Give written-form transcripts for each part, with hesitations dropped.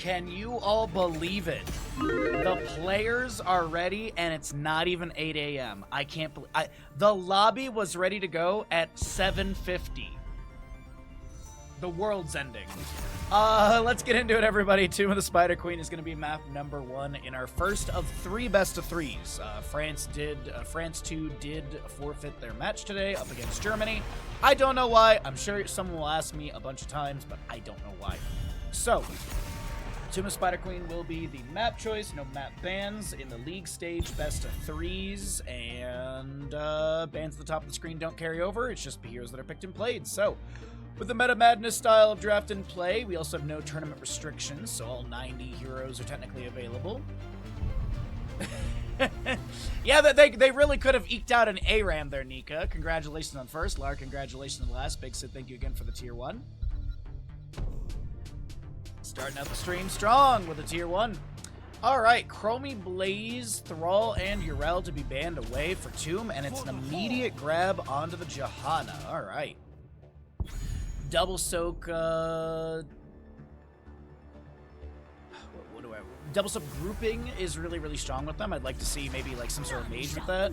Can you all believe it? The players are ready, and it's not even 8 a.m. I can't believe... the lobby was ready to go at 7:50. The world's ending. Let's get into it, everybody. Tomb of the Spider Queen is going to be map number 1 in our first of 3 best of 3s. France 2 did forfeit their match today up against Germany. I don't know why. I'm sure someone will ask me a bunch of times, but I don't know why. So, Tomb of Spider Queen will be the map choice. No map bans in the league stage, best of 3s, and bans at the top of the screen don't carry over. It's just the heroes that are picked and played. So, with the Meta Madness style of draft in play, we also have no tournament restrictions, so all 90 heroes are technically available. Yeah, they really could have eked out an ARAM there, Nika. Congratulations on first. Lar, congratulations on the last. Big Sid, thank you again for the tier 1. Starting out the stream strong with a tier 1. Alright, Chromie, Blaze, Thrall, and Urel to be banned away for Tomb, and it's an immediate grab onto the Johanna. Alright. Double Soak, Double Soak grouping is really, really strong with them. I'd like to see maybe like some sort of mage with that.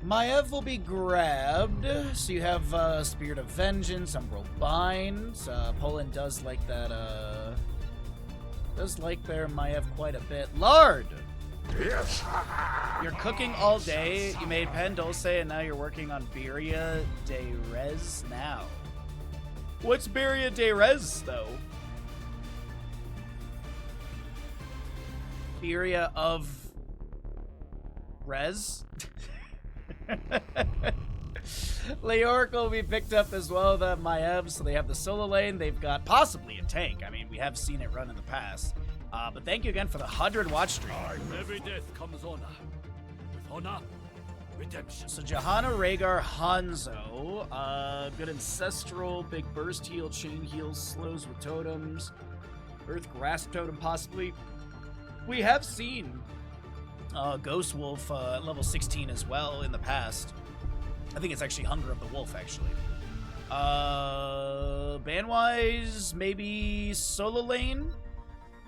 Maiev will be grabbed, so you have Spirit of Vengeance, Umbral Bind. Poland does like that, does like their Maiev quite a bit. Lard! Yes. You're cooking all day, you made Pen Dulce, and now you're working on Birria de Res now. What's Birria de Res, though? Birria of Res? Leoric will be picked up as well, the Maiev, so they have the solo lane. They've got possibly a tank. I mean, we have seen it run in the past. But thank you again for the 100 watch stream. Every death comes honor. With honor, redemption. So Johanna, Rhaegar, Hanzo, good ancestral, big burst heal, chain heals, slows with totems, Earth Grasp totem possibly. We have seen Ghost Wolf level 16 as well in the past. I think it's actually Hunger of the Wolf, actually. Ban-wise, maybe solo lane?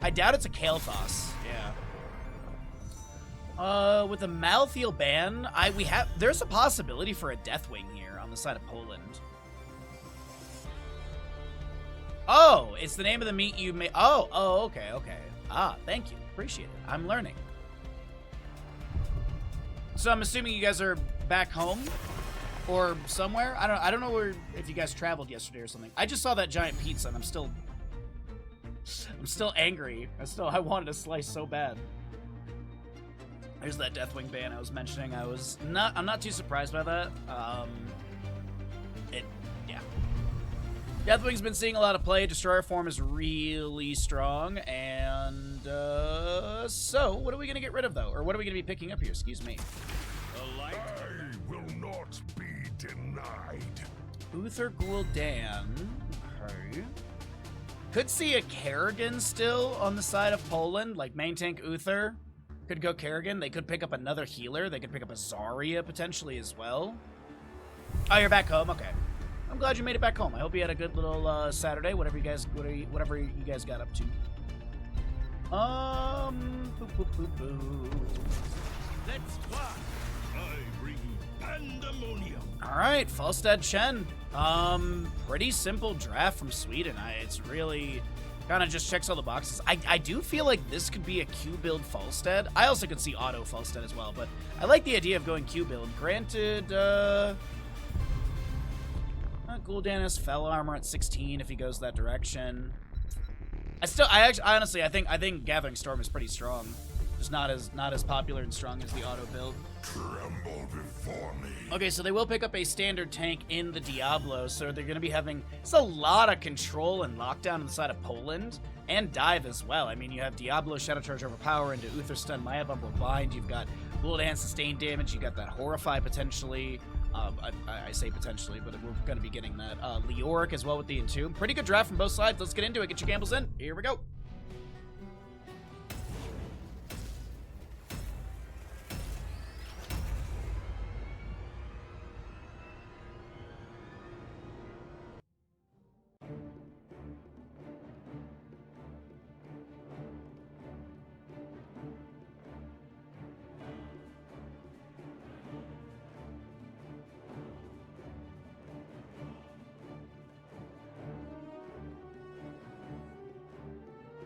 I doubt it's a Kael'thas. Yeah. With a Malthael ban, there's a possibility for a Deathwing here on the side of Poland. Oh, it's the name of the meat you made. Oh, okay. Thank you. Appreciate it. I'm learning. So I'm assuming you guys are back home or somewhere. I don't know if you guys traveled yesterday or something. I just saw that giant pizza and I'm still angry. I wanted a slice so bad. There's that Deathwing ban I was mentioning. I'm not too surprised by that. Yeah. Deathwing's been seeing a lot of play. Destroyer form is really strong, and so what are we gonna get rid of though, or what are we gonna be picking up here? Excuse me. I will not be denied. Uther Gul'dan. Okay. Could see a Kerrigan still on the side of Poland, like main tank Uther. Could go Kerrigan. They could pick up another healer. They could pick up a Zarya potentially as well. Oh, you're back home. Okay. I'm glad you made it back home. I hope you had a good little Saturday, whatever you guys got up to. Let's fly. I bring pandemonium. All right, Falstad Chen. Pretty simple draft from Sweden. It's really kind of just checks all the boxes. I do feel like this could be a Q build Falstad. I also could see auto Falstad as well, but I like the idea of going Q build. Granted, Gul'dan has Fell Armor at 16 if he goes that direction. Honestly, I think Gathering Storm is pretty strong. Just not as popular and strong as the auto build. Tremble before me. Okay, so they will pick up a standard tank in the Diablo, so they're going to be having a lot of control and lockdown on the side of Poland, and dive as well. I mean, you have Diablo, Shadow Charge Overpower into Uther Stun, Maiev Umbral Bind, you've got Gul'dan Sustain Damage, you got that Horrify potentially. I say potentially, but we're going to be getting that. Leoric as well with the Entomb. Pretty good draft from both sides. Let's get into it. Get your gambles in. Here we go.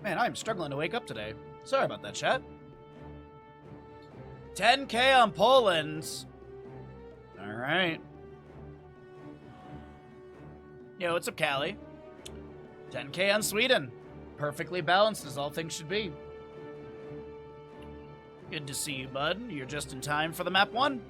Man, I'm struggling to wake up today. Sorry about that, chat. 10K on Poland. All right. Yo, what's up, Callie? 10K on Sweden. Perfectly balanced as all things should be. Good to see you, bud. You're just in time for the map 1.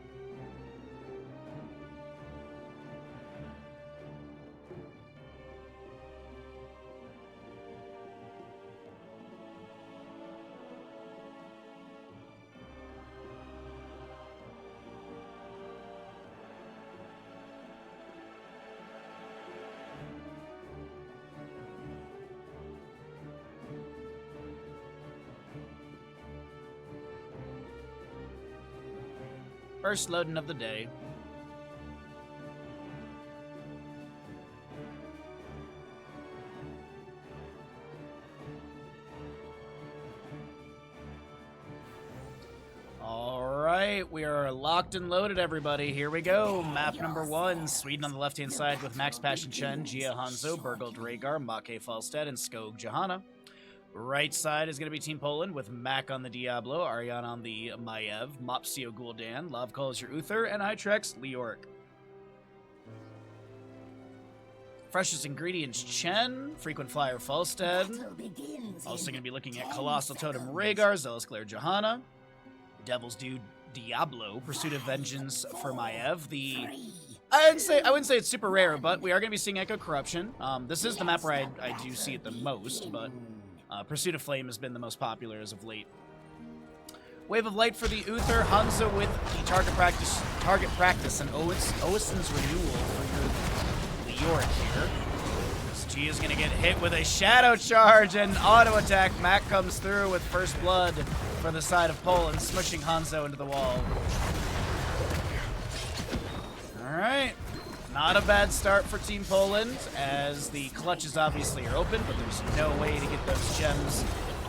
First loading of the day. All right, we are locked and loaded, everybody. Here we go. Map number 1. Sweden on the left-hand side with Max Passion Chen, Gia Hanzo, Bergold Rhaegar, Make Falstead, and Skog Johanna. Right side is going to be Team Poland with Mac on the Diablo, Ariane on the Maiev, Mopsio Gul'dan, Lovecall is your Uther, and Itrex Leoric. Freshest ingredients Chen, Frequent Flyer Falstead. Also going to be looking at Colossal Totem Rhaegar, Zealous Glare Johanna, Devil's Dude Diablo, Pursuit of Vengeance for Maiev. I wouldn't say it's super rare, but we are going to be seeing Echo Corruption. This is the map where I do see it the most, but Pursuit of Flame has been the most popular as of late. Wave of Light for the Uther, Hanzo with the target practice, and Oisin's Renewal for your Leoric here. G is going to get hit with a Shadow Charge and auto attack. Mac comes through with First Blood for the side of Poland, smushing Hanzo into the wall. All right. Not a bad start for Team Poland, as the clutches obviously are open, but there's no way to get those gems,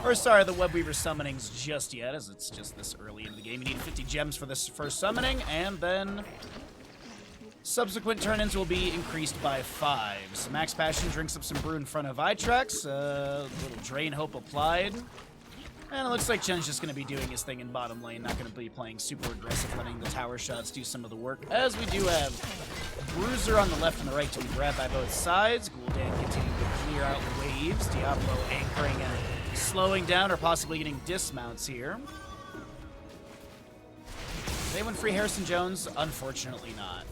or sorry, the Webweaver summonings just yet, as it's just this early in the game. You need 50 gems for this first summoning, and then subsequent turn-ins will be increased by 5. So Max Passion drinks up some brew in front of Itrex, little Drain Hope applied. And it looks like Chen's just going to be doing his thing in bottom lane, not going to be playing super aggressive, letting the tower shots do some of the work, as we do have Bruiser on the left and the right to be grabbed by both sides. Gul'dan continuing to clear out waves. Diablo anchoring and slowing down, or possibly getting dismounts here. Did they win free Harrison Jones? Unfortunately not.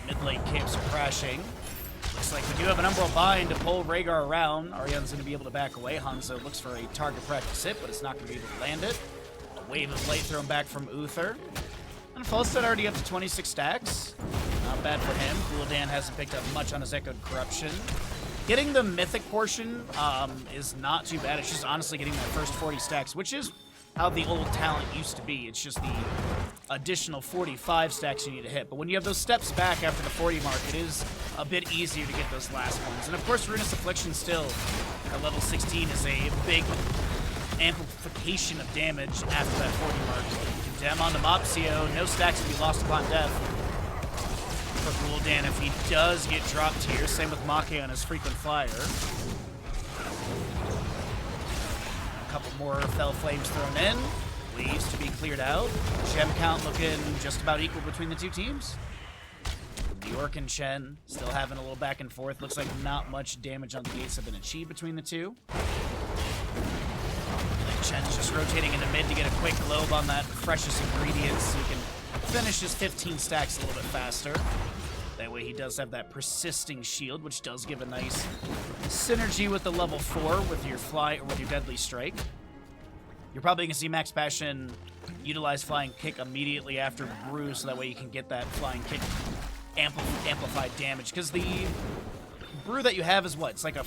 Mid lane camps are crashing. Looks like we do have an Umbral Bind to pull Rhaegar around. Ariane's going to be able to back away. Hanzo looks for a target practice hit, but it's not going to be able to land it. A Wave of Light thrown back from Uther. And Falstead already up to 26 stacks. Not bad for him. Gul'dan hasn't picked up much on his Echoed Corruption. Getting the Mythic portion is not too bad. It's just honestly getting that first 40 stacks, which is how the old talent used to be. It's just the additional 45 stacks you need to hit. But when you have those steps back after the 40 mark, it is a bit easier to get those last ones. And of course, Ruinous Affliction still at level 16 is a big amplification of damage after that 40 mark. Condemn onto Mopsio. No stacks to be lost upon death for Gul'dan if he does get dropped here. Same with Make on his Frequent Flyer. A couple more Fell Flames thrown in. Leaves to be cleared out. Gem count looking just about equal between the two teams. Leoric and Chen still having a little back and forth. Looks like not much damage on the gates have been achieved between the two. Chen's just rotating into mid to get a quick globe on that freshest ingredient so he can finish his 15 stacks a little bit faster. That way he does have that persisting shield, which does give a nice synergy with the level 4 with your fly or with your deadly strike. You're probably going to see Max Passion utilize Flying Kick immediately after Brew, so that way you can get that Flying Kick amplified damage. Because the Brew that you have is what? It's like a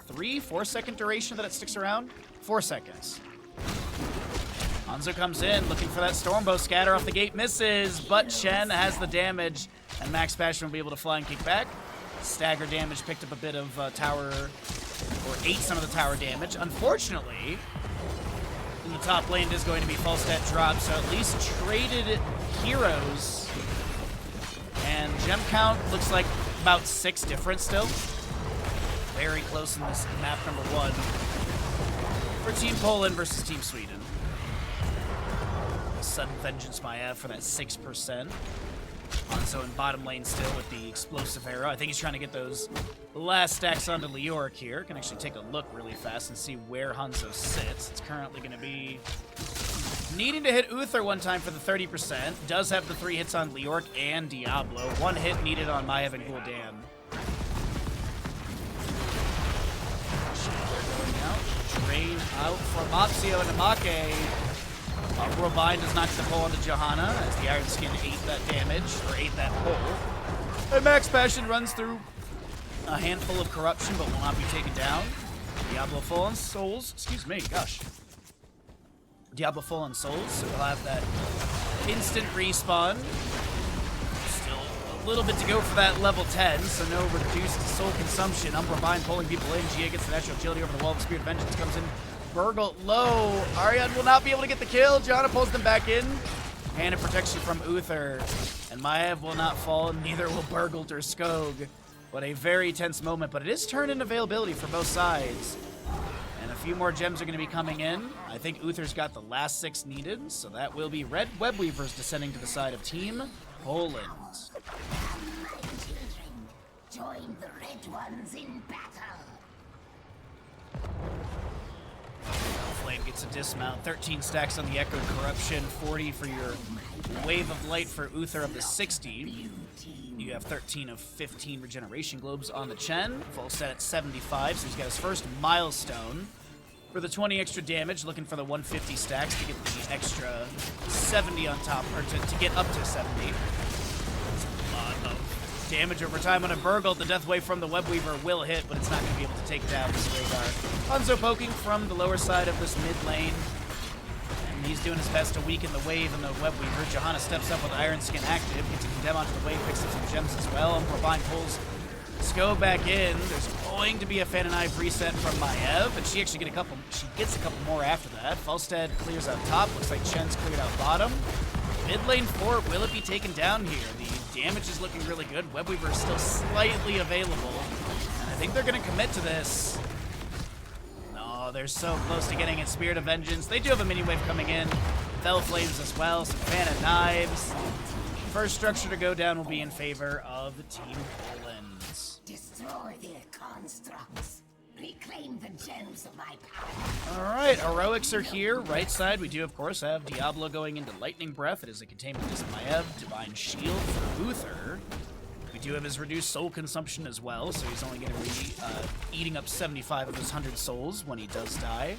3-4 second duration that it sticks around? 4 seconds. Hanzo comes in, looking for that Stormbow scatter off the gate, misses, but Chen has the damage, and Max Passion will be able to Flying Kick back. Stagger damage, picked up a bit of tower, or ate some of the tower damage. Unfortunately, in the top lane, it is going to be Falstead drop, so at least traded heroes. And gem count looks like about 6 different still. very close in this map number 1 for Team Poland versus Team Sweden. Sudden Vengeance Maiev for that 6%. Hanzo in bottom lane still with the explosive arrow. I think he's trying to get those last stacks onto Leoric here. Can actually take a look really fast and see where Hanzo sits. It's currently going to be needing to hit Uther one time for the 30%. Does have the 3 hits on Leoric and Diablo. 1 hit needed on Maiev and Gul'dan. Going out. Drain out from Mopsio and Amake. Robine does not get the pull onto Johanna as the Iron Skin ate that damage, or ate that pull. And Max Passion runs through a handful of corruption, but will not be taken down. Diablo full on souls. Excuse me, gosh. Diablo full on souls, so we'll have that instant respawn. Still a little bit to go for that level 10, so no reduced soul consumption. Umbra Vine pulling people in. Gia gets the natural agility over the wall of Spirit of Vengeance. Comes in. Burgle low. Ariane will not be able to get the kill. Johanna pulls them back in. Hand of protection from Uther. And Maiev will not fall, neither will Burgled or Skog. What a very tense moment, but it is turn-in availability for both sides. And a few more gems are going to be coming in. I think Uther's got the last 6 needed, so that will be red web weavers descending to the side of Team Poland. Join the red ones in battle. Flame gets a dismount, 13 stacks on the Echoed Corruption, 40 for your Wave of Light for Uther of the 60. You have 13 of 15 regeneration globes on the Chen. Full set at 75, so he's got his first milestone. For the 20 extra damage, looking for the 150 stacks to get the extra 70 on top, or to get up to 70. That's a lot of damage over time on a Burgle. The Death Wave from the Web Weaver will hit, but it's not going to be able to take down this Rhaegar. Hanzo poking from the lower side of this mid lane. And he's doing his best to weaken the wave and the Web Weaver. Johanna steps up with Iron Skin active, gets a condemn onto the wave, picks up some gems as well. And Provine pulls Sko back in. There's going to be a Fan and Knife reset from Maiev, and she actually gets a couple more after that. Falstad clears out top. Looks like Chen's cleared out bottom. Mid lane 4, will it be taken down here? The damage is looking really good. Web Weaver is still slightly available, and I think they're going to commit to this. No, they're so close to getting it. Spirit of Vengeance. They do have a mini wave coming in. Fell Flames as well. Some Fan and Knives. First structure to go down will be in favor of Team Poland. Destroy their constructs. Reclaim the gems of my power. Alright, heroics are here. Right side, we do, of course, have Diablo going into Lightning Breath. It is a containment against Maiev. Divine Shield for Uther. We do have his reduced soul consumption as well, so he's only going to be eating up 75 of his 100 souls when he does die.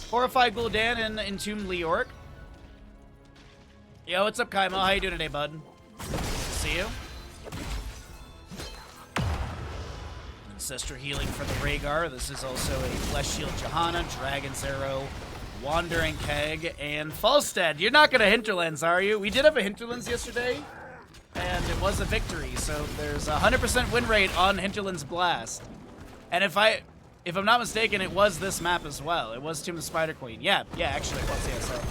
Horrified Gul'dan and Entombed Leoric. Yo, what's up, Kaimo? How you doing today, bud? See you. Ancestor healing for the Rhaegar. This is also a Flesh Shield Johanna, Dragon's Arrow, Wandering Keg, and Falstad. You're not going to Hinterlands, are you? We did have a Hinterlands yesterday, and it was a victory, so there's a 100% win rate on Hinterlands Blast. And if I'm not mistaken, it was this map as well. It was Tomb of the Spider Queen. Yeah, actually it was, yeah, so.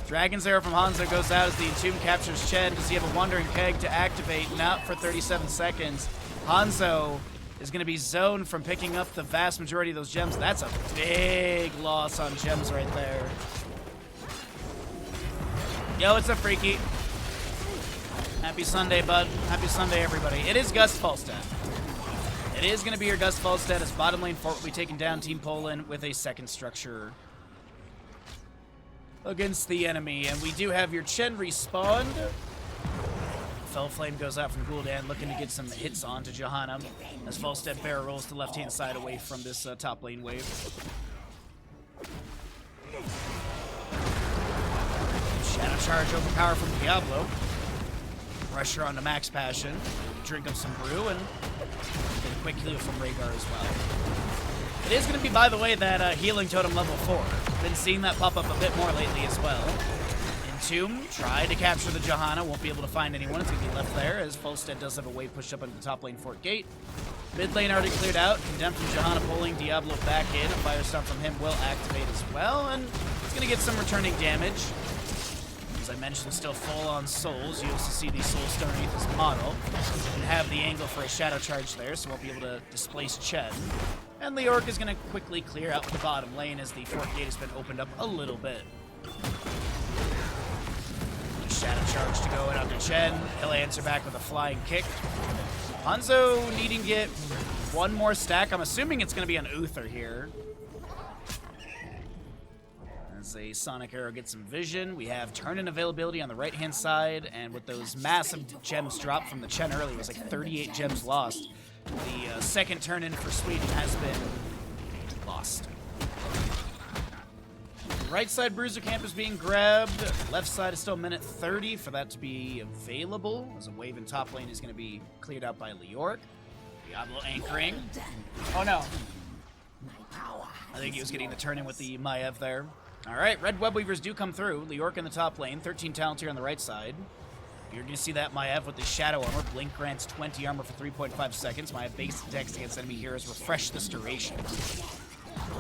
Dragon's Arrow from Hanzo goes out as the Entomb captures Chen. Does he have a Wandering Keg to activate? Not for 37 seconds. Hanzo is going to be zoned from picking up the vast majority of those gems. That's a big loss on gems right there. Yo, it's a Freaky. Happy Sunday, bud. Happy Sunday, everybody. It is Gus Falstad. It is going to be your Gus Falstad as bottom lane fort will be taking down Team Poland with a second structure against the enemy. And we do have your Chen respawned. Fell Flame goes out from Gul'dan, looking to get some hits onto Johanna as Falstad barrel rolls to the left-hand side away from this top lane wave. Shadow Charge overpower from Diablo. Pressure onto Max Passion. Drink up some brew and get a quick heal from Rhaegar as well. It is going to be, by the way, that healing totem level 4. Been seeing that pop up a bit more lately as well. Entomb tried to capture the Johanna, won't be able to find anyone. It's going to be left there as Falstad does have a wave pushed up into the top lane fort gate. Mid lane already cleared out. Condemned from Johanna pulling Diablo back in. A Firestorm from him will activate as well, and it's going to get some returning damage. As I mentioned, still full on souls. You also see the souls underneath his model. And have the angle for a shadow charge there, so won't be able to displace Chen. And Leoric is going to quickly clear out the bottom lane as the fourth gate has been opened up a little bit. Shadow charge to go in onto Chen. He'll answer back with a flying kick. Hanzo needing to get one more stack. I'm assuming it's going to be on Uther here. As a Sonic Arrow gets some vision. We have turn-in availability on the right-hand side, and with those massive gems dropped from the Chen earlier, it was like 38 gems lost. The second turn-in for Sweden has been lost. Right side Bruiser Camp is being grabbed. Left side is still minute 30 for that to be available, as a wave in top lane is going to be cleared out by Leoric. Diablo anchoring. Oh no. I think he was getting the turn-in with the Maiev there. Alright, red web weavers do come through. Leoric in the top lane, 13 talent here on the right side. You're going to see that Maiev with the Shadow Armor. Blink grants 20 armor for 3.5 seconds. Maiev base attacks against enemy heroes refresh this duration.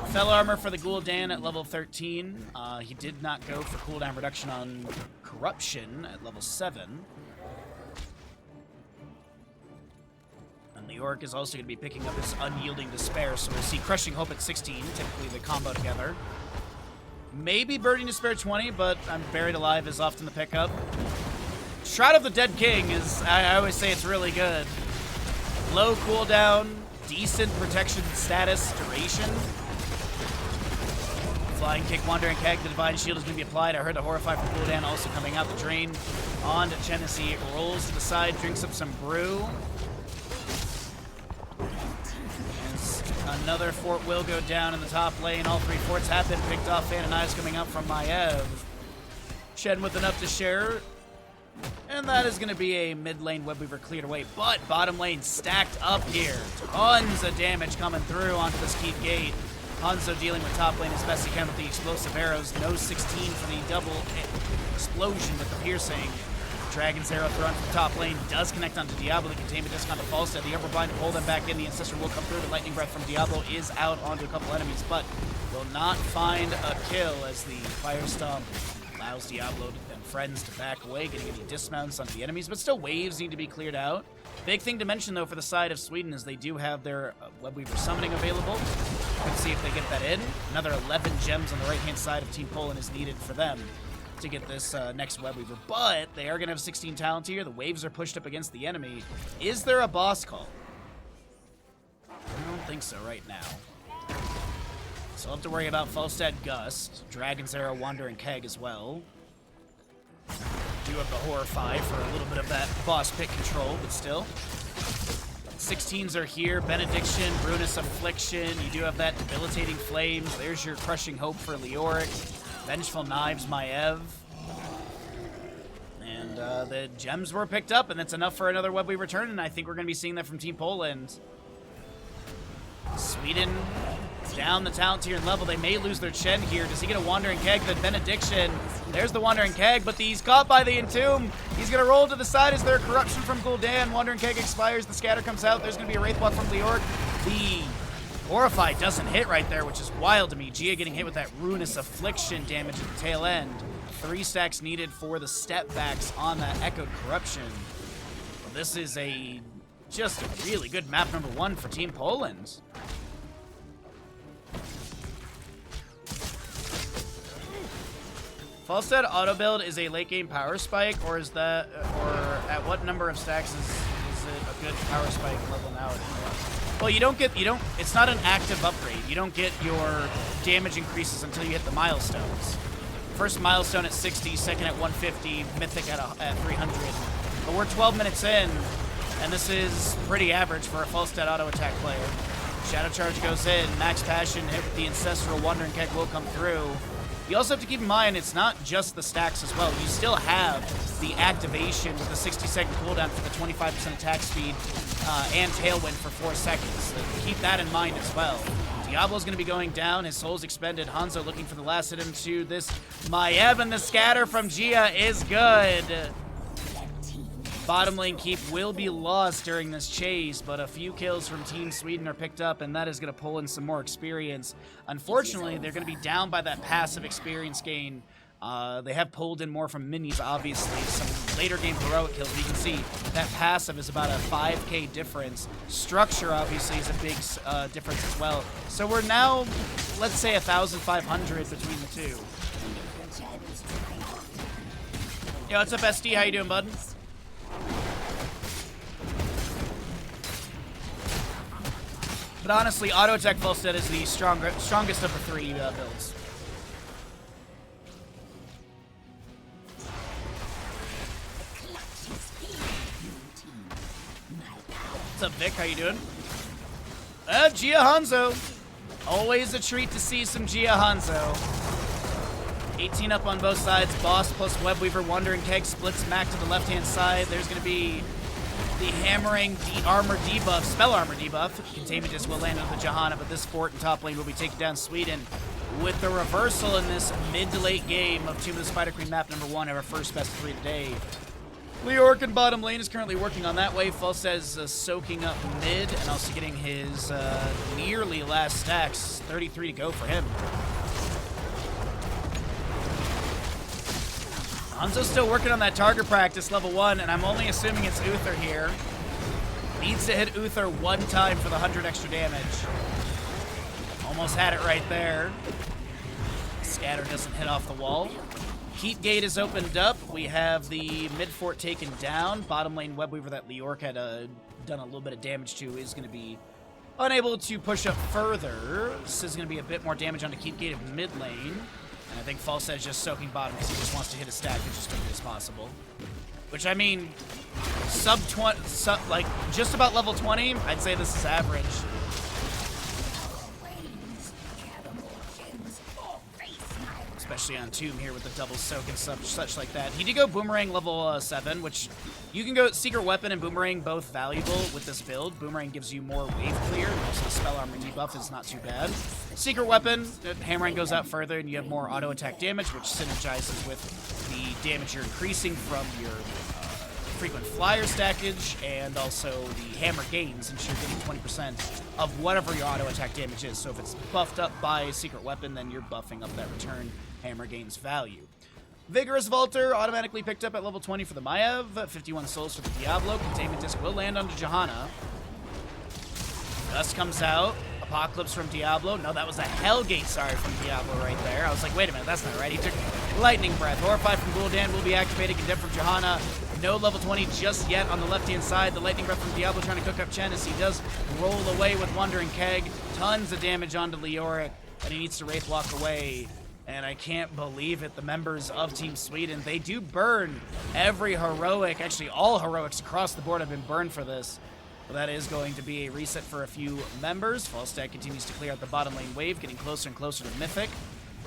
Fell armor for the Gul'dan at level 13. He did not go for cooldown reduction on Corruption at level 7. And Leoric is also going to be picking up his Unyielding Despair, so we'll see Crushing Hope at 16, typically the combo together. Maybe Burning Despair 20, but I'm Buried Alive is often the pickup. Shroud of the Dead King is, I always say it's really good. Low cooldown, decent protection status, duration. Flying Kick, Wandering Keg, the Divine Shield is going to be applied. I heard the Horrify from Gul'dan also coming out the drain. On to Genesee, rolls to the side, drinks up some brew. Another fort will go down in the top lane. All three forts have been picked off. Fan and Eyes coming up from Maiev. Chen with enough to share. And that is going to be a mid lane Webweaver cleared away. But bottom lane stacked up here. Tons of damage coming through onto this Keep Gate. Hanzo dealing with top lane as best he can with the explosive arrows. No 16 for the double explosion with the piercing. Dragon's Arrow thrown from top lane does connect onto Diablo. The containment disc onto Falstad. The upper bind to pull them back in. The Ancestor will come through. The Lightning Breath from Diablo is out onto a couple enemies, but will not find a kill as the Fire Stomp allows Diablo and friends to back away, getting any dismounts onto the enemies, but still waves need to be cleared out. Big thing to mention, though, for the side of Sweden is they do have their Webweaver summoning available. Let's see if they get that in. Another 11 gems on the right-hand side of Team Poland is needed for them to get this next Webweaver, but they are going to have 16 talent here. The waves are pushed up against the enemy. Is there a boss call? I don't think so right now. So I'll have to worry about Falstad Gust, Dragon's Arrow, Wandering Keg as well. Do have the Horrify for a little bit of that boss pit control, but still. 16s are here. Benediction, Brunus Affliction. You do have that Debilitating Flames. There's your Crushing Hope for Leoric. Vengeful Knives, Maiev. And the gems were picked up, and that's enough for another Webweaver return, and I think we're going to be seeing that from Team Poland. Sweden down the talent tier and level. They may lose their Chen here. Does he get a Wandering Keg? The Benediction. There's the Wandering Keg, but he's caught by the Entomb. He's going to roll to the side. Is there a Corruption from Gul'dan? Wandering Keg expires. The Scatter comes out. There's going to be a Wraithwalk from Leoric. The Horrify doesn't hit right there, which is wild to me. Gia getting hit with that Ruinous Affliction damage at the tail end. 3 stacks needed for the step backs on that Echoed Corruption. Well, this is just a really good map number 1 for Team Poland. Falstad auto build is a late game power spike, or is that, or at what number of stacks is it a good power spike level now? Well, it's not an active upgrade. You don't get your damage increases until you hit the milestones. First milestone at 60, second at 150, mythic at 300. But we're 12 minutes in, and this is pretty average for a Falstad auto attack player. Shadow Charge goes in, Max Passion hit with the Ancestral, Wandering Keg will come through. You also have to keep in mind, it's not just the stacks as well. You still have the activation with the 60-second cooldown for the 25% attack speed and Tailwind for 4 seconds. So keep that in mind as well. Diablo's going to be going down. His soul's expended. Hanzo looking for the last hit into this Maiev, and the scatter from Gia is good. Bottom lane keep will be lost during this chase, but a few kills from Team Sweden are picked up, and that is going to pull in some more experience. Unfortunately, they're going to be down by that passive experience gain They have pulled in more from minis, obviously. Some later game heroic kills. You can see that passive is about a 5k difference. Structure, obviously, is a big difference as well. So we're now, let's say, 1,500 between the two. Yo, what's up, SD? How you doing, bud? But honestly, auto attack Volstead is the strongest of the three builds. What's up, Vic? How you doing? Gia Hanzo. Always a treat to see some Gia Hanzo. 18 up on both sides. Boss plus Webweaver. Wandering Keg splits Mac to the left-hand side. There's going to be the hammering armor debuff, spell armor debuff. Containment just will land on the Johanna, but this fort in top lane will be taking down Sweden. With the reversal in this mid to late game of Tomb of the Spider Queen map number 1 of our first best of 3 today. Leorc in bottom lane is currently working on that wave. Falstad's soaking up mid and also getting his nearly last stacks. 33 to go for him. Hanzo's still working on that target practice, level 1, and I'm only assuming it's Uther here. Needs to hit Uther 1 time for the 100 extra damage. Almost had it right there. Scatter doesn't hit off the wall. Keep gate is opened up. We have the mid fort taken down. Bottom lane Webweaver that Leorc had done a little bit of damage to is going to be unable to push up further. This is going to be a bit more damage onto Keep gate of mid lane. And I think Falstad is just soaking bottom because he just wants to hit a stack as quickly as possible. Which, I mean, like, just about level 20, I'd say this is average. Especially on Tomb here with the double soak and such like that. He did go Boomerang level 7, which you can go Secret Weapon and Boomerang both valuable with this build. Boomerang gives you more wave clear, and also the Spell Armor debuff is not too bad. Secret Weapon, Hammering goes out further, and you have more auto attack damage, which synergizes with the damage you're increasing from your frequent flyer stackage, and also the hammer gains, since you're getting 20% of whatever your auto attack damage is. So if it's buffed up by Secret Weapon, then you're buffing up that return hammer gains value. Vigorous Vaulter automatically picked up at level 20 for the Maiev, 51 souls for the Diablo. Containment Disc will land onto Johanna. Dust comes out. Apocalypse from Diablo. No, that was a Hellgate, sorry, from Diablo right there. I was like, wait a minute, that's not right. He took Lightning Breath. Horrify from Gul'dan will be activated. Condemn from Johanna. No level 20 just yet on the left-hand side. The Lightning Breath from Diablo trying to cook up Chen as he does roll away with Wandering Keg. Tons of damage onto Leoric, and he needs to Wraith Walk away. And I can't believe it, the members of Team Sweden, they do burn every heroic. Actually, all heroics across the board have been burned for this. But that is going to be a reset for a few members. Falstad continues to clear out the bottom lane wave, getting closer and closer to Mythic.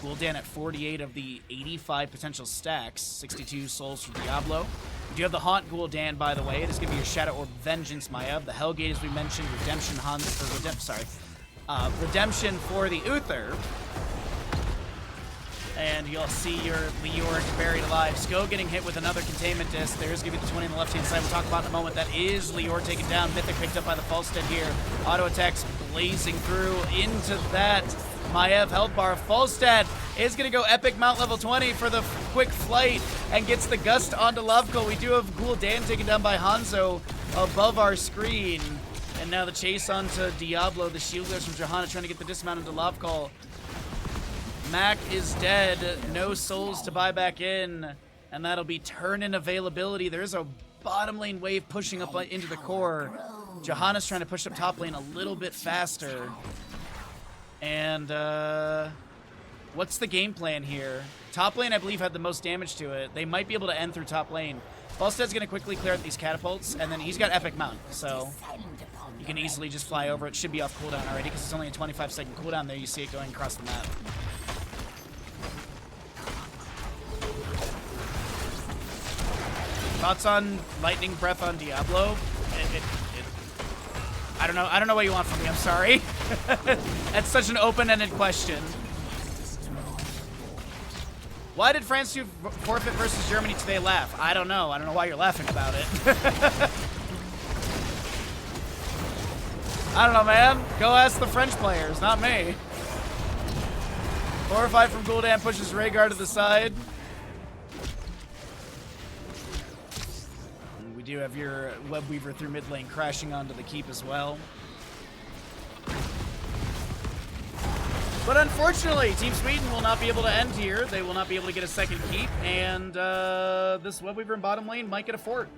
Gul'dan at 48 of the 85 potential stacks, 62 souls from Diablo. We do have the Haunt Gul'dan, by the way. It is going to be your Shadow Orb Vengeance Maiev. The Hellgate, as we mentioned, Redemption Redemption for the Uther. And you'll see your Leoric buried alive. Sko getting hit with another containment disc. There's going to be the 20 on the left-hand side. We'll talk about in a moment. That is Leoric taken down. Mythic picked up by the Falstad here. Auto attacks blazing through into that Maiev health bar. Falstad is going to go epic mount level 20 for the quick flight and gets the gust onto Lovecoal. We do have Gul'dan taken down by Hanzo above our screen. And now the chase onto Diablo. The shield goes from Johanna trying to get the dismount into Lovecoal. Mac is dead, no souls to buy back in, and that'll be turn-in availability. There is a bottom lane wave pushing up into the core. Johanna's trying to push up top lane a little bit faster. And, what's the game plan here? Top lane, I believe, had the most damage to it. They might be able to end through top lane. Falstad's going to quickly clear out these catapults, and then he's got Epic Mount, so you can easily just fly over. It should be off cooldown already, because it's only a 25-second cooldown there. You see it going across the map. Thoughts on Lightning Breath on Diablo? I don't know. I don't know what you want from me. I'm sorry. That's such an open-ended question. Why did France do forfeit versus Germany today? Laugh. I don't know. I don't know why you're laughing about it. I don't know, man. Go ask the French players, not me. Horrify from Gul'dan pushes Rhaegar to the side. do have your Web Weaver through mid lane crashing onto the keep as well. But unfortunately, Team Sweden will not be able to end here. They will not be able to get a second keep, and this Web Weaver in bottom lane might get a fort.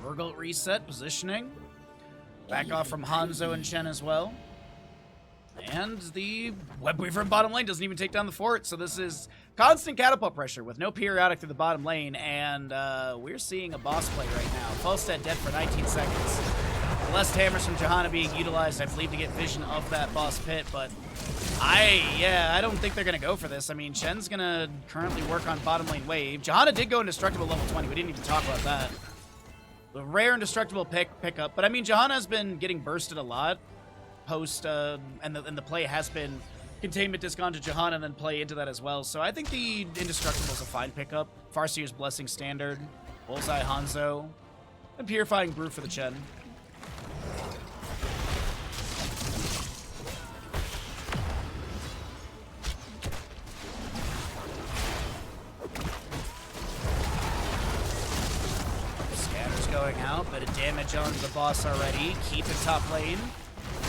Urgot reset, positioning. Back off from Hanzo and Chen as well. And the Web Weaver in bottom lane doesn't even take down the fort, so this is constant catapult pressure with no periodic through the bottom lane, and we're seeing a boss play right now. Falstad dead for 19 seconds. Blessed hammers from Johanna being utilized, I believe, to get vision of that boss pit, but I don't think they're going to go for this. I mean, Chen's going to currently work on bottom lane wave. Johanna did go indestructible level 20. We didn't even talk about that. The rare indestructible pickup, but I mean, Johanna has been getting bursted a lot post, and the play has been containment disc onto Johanna and then play into that as well. So I think the indestructible is a fine pickup. Farseer's Blessing standard, Bullseye Hanzo, and Purifying Brew for the Chen. Scatter's going out, bit of damage on the boss already. Keep it top lane.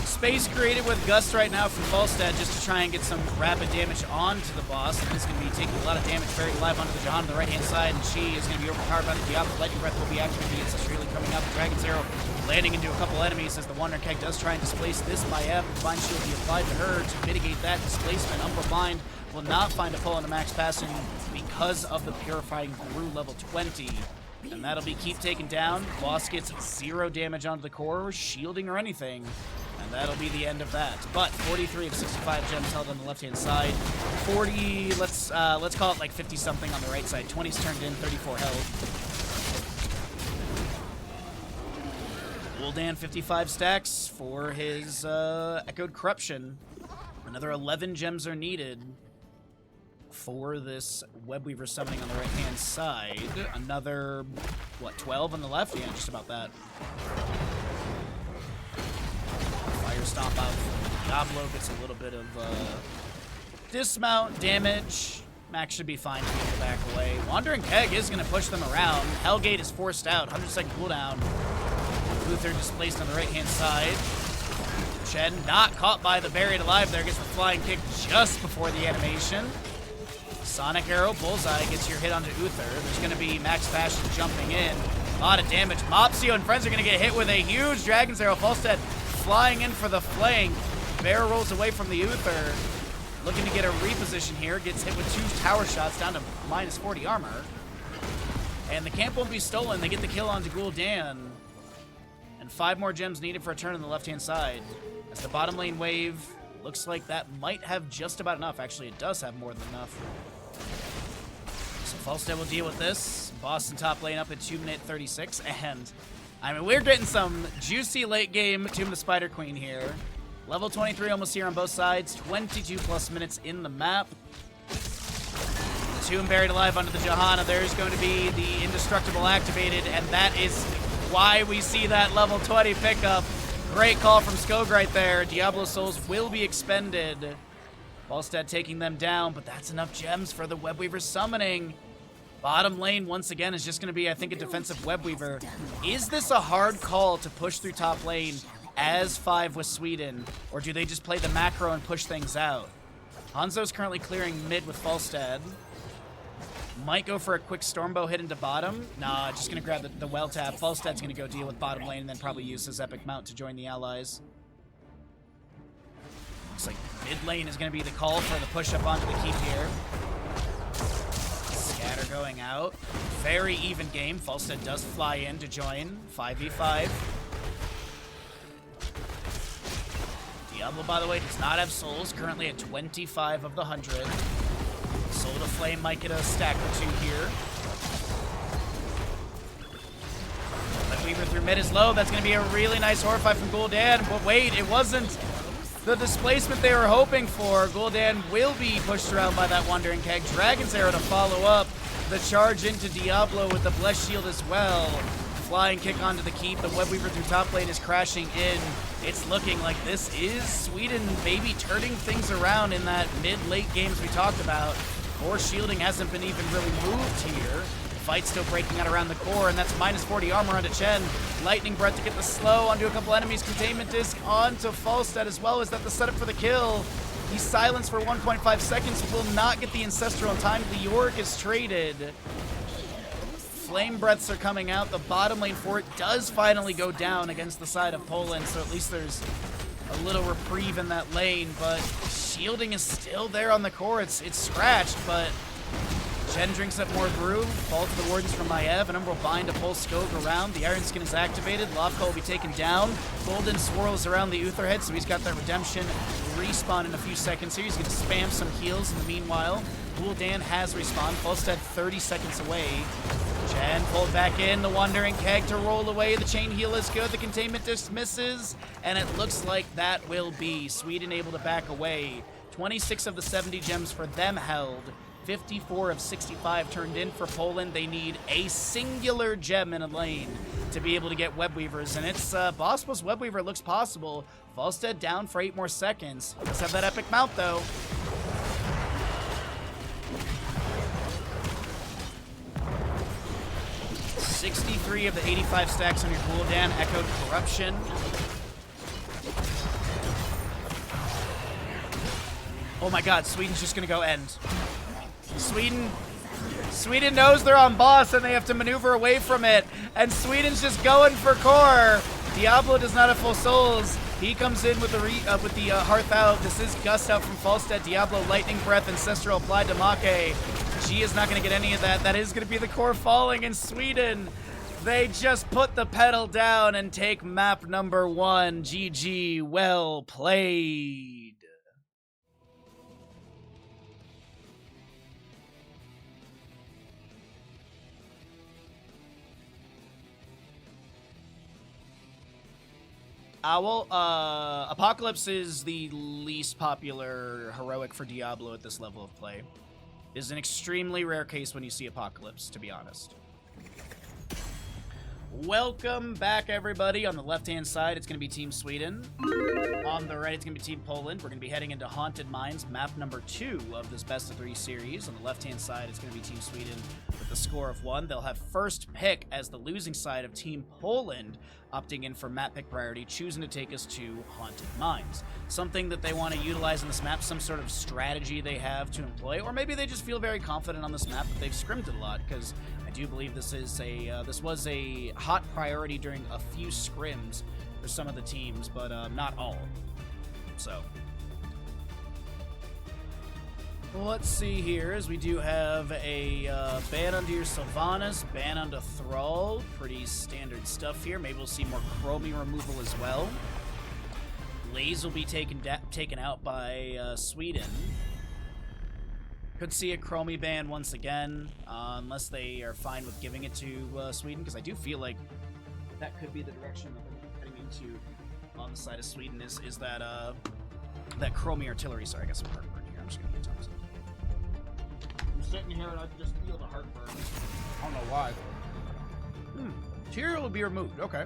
Space created with Gust right now from Falstad just to try and get some rapid damage onto the boss. And he's going to be taking a lot of damage buried alive onto the Jahan on the right-hand side, and she is going to be overpowered by the Diablo. Lightning Breath will be activated against Australia coming out. The Dragon's Arrow landing into a couple enemies as the Wonder Keg does try and displace this by F. Divine Shield will be applied to her to mitigate that displacement. Umbra Bind will not find a pull on the max passing because of the Purifying Brew level 20. And that'll be keep taken down. Boss gets 0 damage onto the core, shielding or anything. And that'll be the end of that. But 43 of 65 gems held on the left-hand side. 40, let's call it like 50-something on the right side. 20's turned in, 34 held. Gul'dan 55 stacks for his Echoed Corruption. Another 11 gems are needed for this Web Weaver summoning on the right-hand side. Another, what, 12 on the left? Yeah, just about that. Fire Stomp out. Diablo gets a little bit of dismount damage. Max should be fine to get back away. Wandering Keg is going to push them around. Hellgate is forced out. 100-second cooldown. Luther displaced on the right-hand side. Chen not caught by the buried alive there. Gets the flying kick just before the animation. Sonic Arrow, Bullseye gets your hit onto Uther. There's going to be Max Fashion jumping in. A lot of damage. Mopsio and friends are going to get hit with a huge Dragon's Arrow. Falstad flying in for the flank. Bear rolls away from the Uther. Looking to get a reposition here. Gets hit with 2 tower shots down to minus 40 armor. And the camp won't be stolen. They get the kill onto Gul'dan. And 5 more gems needed for a turn on the left-hand side. As the bottom lane wave looks like that might have just about enough. Actually, it does have more than enough. So Falstad will deal with this. Boston top lane up at 2 minute 36. And, I mean, we're getting some juicy late game Tomb of the Spider Queen here. Level 23 almost here on both sides. 22 plus minutes in the map. Tomb buried alive under the Johanna. There's going to be the Indestructible activated, and that is why we see that level 20 pickup. Great call from Skog right there. Diablo Souls will be expended. Falstad taking them down, but that's enough gems for the Web Weaver summoning. Bottom lane, once again, is just going to be, I think, a defensive Web Weaver. Is this a hard call to push through top lane as 5 with Sweden, or do they just play the macro and push things out? Hanzo's currently clearing mid with Falstad. Might go for a quick Stormbow hit into bottom. Nah, just going to grab the well tap. Falstad's going to go deal with bottom lane and then probably use his Epic Mount to join the allies. Looks like mid lane is going to be the call for the push-up onto the keep here. Scatter going out. Very even game. Falstad does fly in to join. 5v5. Diablo, by the way, does not have souls. Currently at 25 of the 100. Soul to Flame might get a stack or 2 here. But Weaver through mid is low. That's going to be a really nice Horrify from Gul'dan. But wait, it wasn't the displacement they were hoping for. Gul'dan will be pushed around by that Wandering Keg. Dragon's Arrow to follow up the charge into Diablo with the Blessed Shield as well. flying kick onto the keep. The Webweaver through top lane is crashing in. It's looking like this is Sweden maybe turning things around in that mid-late games we talked about. Core shielding hasn't been even really moved here. Fight still breaking out around the core, and that's minus 40 armor onto Chen. Lightning Breath to get the slow onto a couple enemies. Containment Disc onto Falstad as well. Is that the setup for the kill? He's silenced for 1.5 seconds. Will not get the Ancestral in time. The Yorick is traded. Flame Breaths are coming out. The bottom lane for it does finally go down against the side of Poland, so at least there's a little reprieve in that lane, but shielding is still there on the core. It's scratched, but Chen drinks up more brew, falls to the Wardens from Maiev, and Umbral Bind to pull Skog around. The Iron Skin is activated. Lovko will be taken down. Golden swirls around the Utherhead, so he's got that redemption respawn in a few seconds here. He's going to spam some heals in the meanwhile. Gul'dan has respawned. Falstad 30 seconds away. Chen pulled back in. The Wandering Keg to roll away. The chain heal is good. The containment dismisses, and it looks like that will be Sweden able to back away. 26 of the 70 gems for them held. 54 of 65 turned in for Poland. They need a singular gem in a lane to be able to get Webweavers, and it's Boss plus Webweaver looks possible. Falstad down for 8 more seconds. Let's have that epic mount, though. $63 of the 85 stacks on your Gul'dan. Echoed Corruption. Oh my god, Sweden's just gonna go end. Sweden knows they're on boss and they have to maneuver away from it, and Sweden's just going for core. Diablo does not have full souls. He comes in with the Hearth out. This is Gust out from Falstad. Diablo Lightning Breath, Ancestral applied to Make. She is not going to get any of that. That is going to be the core falling in Sweden. They just put the pedal down and take map number 1. GG, well played. Owl, Apocalypse is the least popular heroic for Diablo at this level of play. It is an extremely rare case when you see Apocalypse, to be honest. Welcome back, everybody. On the left-hand side, it's going to be Team Sweden. On the right, it's going to be Team Poland. We're going to be heading into Haunted Mines, map number 2 of this best-of-3 series. On the left-hand side, it's going to be Team Sweden with the score of 1. They'll have first pick as the losing side of Team Poland, opting in for map pick priority, choosing to take us to Haunted Mines. Something that they want to utilize in this map, some sort of strategy they have to employ, or maybe they just feel very confident on this map that they've scrimmed it a lot, because I do believe this was a hot priority during a few scrims for some of the teams, but not all. So let's see here, as we do have a ban onto your Sylvanas, ban onto Thrall. Pretty standard stuff here. Maybe we'll see more Chromie removal as well. Blaze will be taken out by Sweden. Could see a Chromie ban once again, unless they are fine with giving it to Sweden, because I do feel like that could be the direction that they're heading into on the side of Sweden, is that that Chromie artillery. Sorry, I got some heartburn here. I'm just gonna get Thompson. I'm sitting here and I just feel the heartburn. I don't know why. Material will be removed. Okay.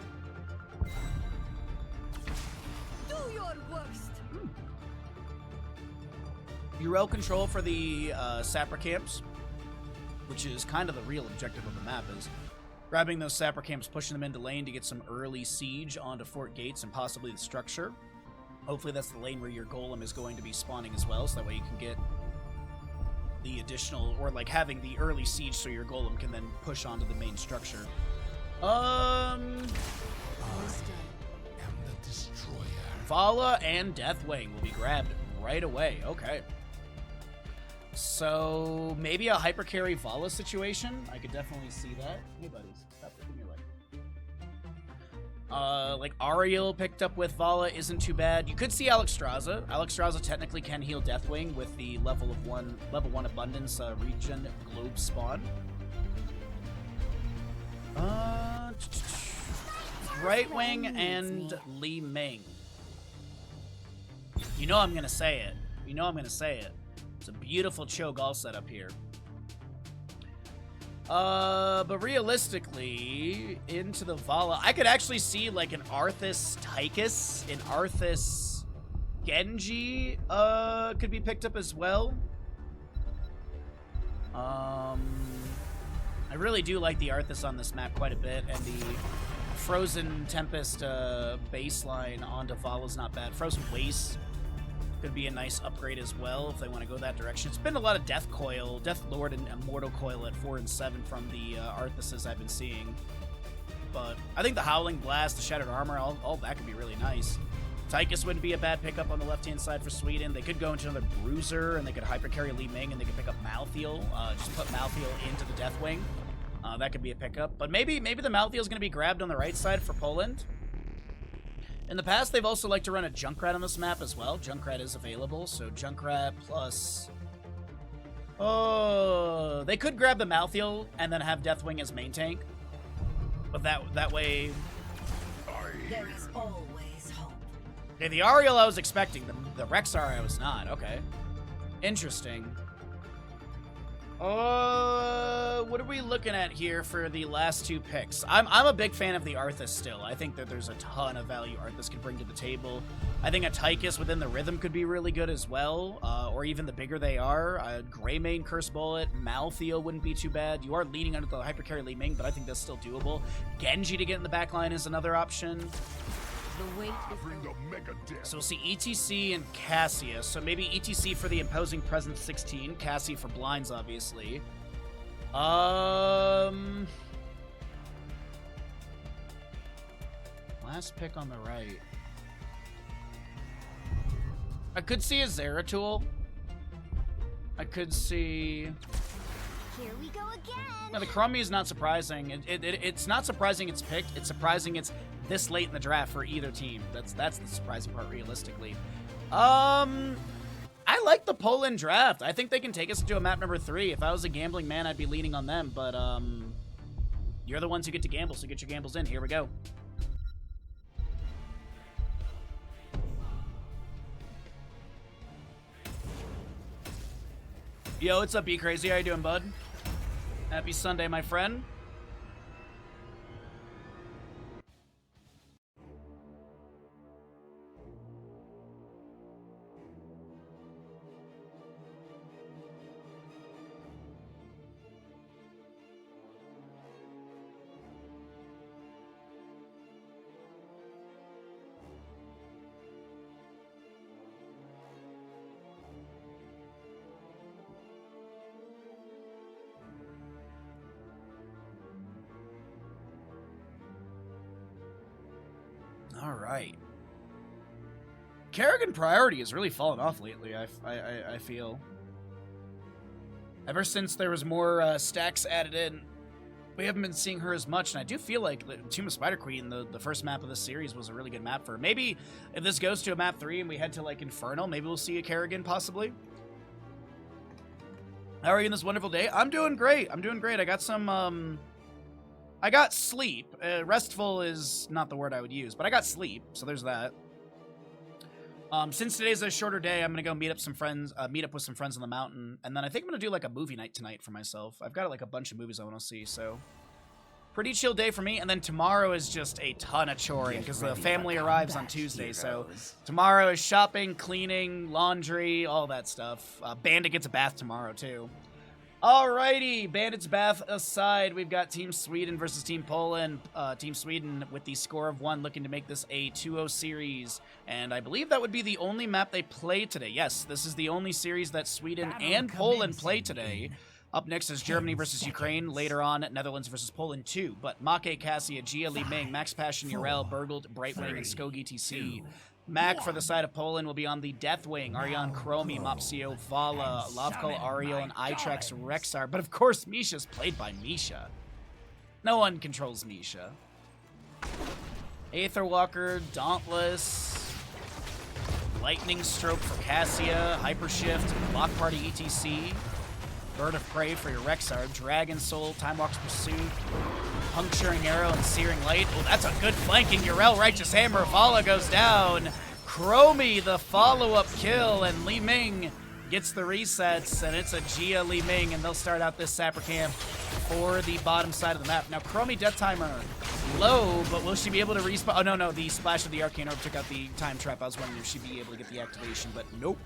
Do your worst. URL control for the sapper camps, which is kind of the real objective of the map, is grabbing those sapper camps, pushing them into lane to get some early siege onto fort gates and possibly the structure. Hopefully that's the lane where your golem is going to be spawning as well, so that way you can get the additional, or like having the early siege so your golem can then push onto the main structure. Vala and Deathwing will be grabbed right away. Okay. So maybe a hypercarry Vala situation. I could definitely see that. Hey buddies, stop taking your leg. Like Ariel picked up with Vala isn't too bad. You could see Alexstrasza. Alexstrasza technically can heal Deathwing with the level 1 abundance regen globe spawn. Right Wing and Li Ming. You know I'm gonna say it. You know I'm gonna say it. It's a beautiful Cho'Gall setup here. But realistically, into the Vala, I could actually see like an Arthas Tychus, an Arthas Genji, could be picked up as well. I really do like the Arthas on this map quite a bit, and the Frozen Tempest baseline onto Vala's not bad. Frozen Waste could be a nice upgrade as well if they want to go that direction. It's been a lot of Death Coil, Death Lord, and Immortal Coil at 4 and 7 from the Arthases I've been seeing. But I think the Howling Blast, the Shattered Armor, all that could be really nice. Tychus wouldn't be a bad pickup on the left-hand side for Sweden. They could go into another Bruiser, and they could hypercarry Li Ming, and they could pick up Malthael. Just put Malthael into the Deathwing. That could be a pickup. But maybe the Malthael's going to be grabbed on the right side for Poland. In the past, they've also liked to run a Junkrat on this map as well. Junkrat is available, so Junkrat plus... Oh, they could grab the Malthael and then have Deathwing as main tank. But that way... There is always hope. Okay, the Ariel I was expecting. The Rexar I was not. Okay. Interesting. What are we looking at here for the last two picks? I'm a big fan of the Arthas still. I think that there's a ton of value Arthas can bring to the table. I think a Tychus within the rhythm could be really good as well, or even the bigger they are. Greymane, Curse Bullet, Malthael wouldn't be too bad. You are leaning under the Hypercarry Li Ming, but I think that's still doable. Genji to get in the backline is another option. The wait is Bring the mega death. So we'll see ETC and Cassia. So maybe ETC for the Imposing Presence 16. Cassie for Blinds, obviously. Last pick on the right. I could see a Zeratul. I could see... here we go again. Now, the Chromie is not surprising. It's not surprising it's picked. It's surprising it's this late in the draft for either team. That's the surprising part, realistically. I like the Poland draft. I think they can take us into a map number 3. If I was a gambling man, I'd be leaning on them. But you're the ones who get to gamble, so get your gambles in. Here we go. Yo, what's up, Be Crazy? How you doing, bud? Happy Sunday, my friend. All right. Kerrigan priority has really fallen off lately, I feel. Ever since there was more stacks added in, we haven't been seeing her as much, and I do feel like Tomb of Spider Queen, the first map of the series, was a really good map for her. Maybe if this goes to a map 3 and we head to, like, Infernal, maybe we'll see a Kerrigan, possibly. How are you on this wonderful day? I'm doing great. I'm doing great. I got some, I got sleep. Restful is not the word I would use, but I got sleep, so there's that. Since today's a shorter day, I'm gonna go meet up with some friends on the mountain, and then I think I'm gonna do like a movie night tonight for myself. I've got like a bunch of movies I want to see, so pretty chill day for me. And then tomorrow is just a ton of choring because the family arrives on Tuesday. So tomorrow is shopping, cleaning, laundry, all that stuff. Bandit gets a bath tomorrow too. Alrighty, Bandit's bath aside, we've got Team Sweden versus Team Poland. Team Sweden with the score of 1 looking to make this a 2-0 series. And I believe that would be the only map they play today. Yes, this is the only series that Sweden and Poland play today. Up next is Germany versus Ukraine. Later on, Netherlands versus Poland 2. But Make, Cassia, Gia, Li Ming, Max Passion, Urel, Burgled, Brightwing, and Skog ETC. Mac for the side of Poland will be on the Deathwing. Ariane, Chromie, Mopsio, Vala, Lavkal, Ario, and Itrex, Rexar. But of course, Misha's played by Misha. No one controls Misha. Aetherwalker, Dauntless, Lightning Stroke for Cassia, Hypershift, Block Party ETC, Bird of Prey for your Rexar, Dragon Soul, Time Walk's Pursuit, Puncturing Arrow, and Searing Light. Oh, that's a good flanking. Urel, Righteous Hammer, Vala goes down. Chromie, the follow-up kill, and Li Ming gets the resets, and it's a Gia Li Ming, and they'll start out this Sapper Camp for the bottom side of the map. Now, Chromie Death Timer low, but will she be able to respawn? Oh, no, the splash of the Arcane Orb took out the time trap. I was wondering if she'd be able to get the activation, but nope.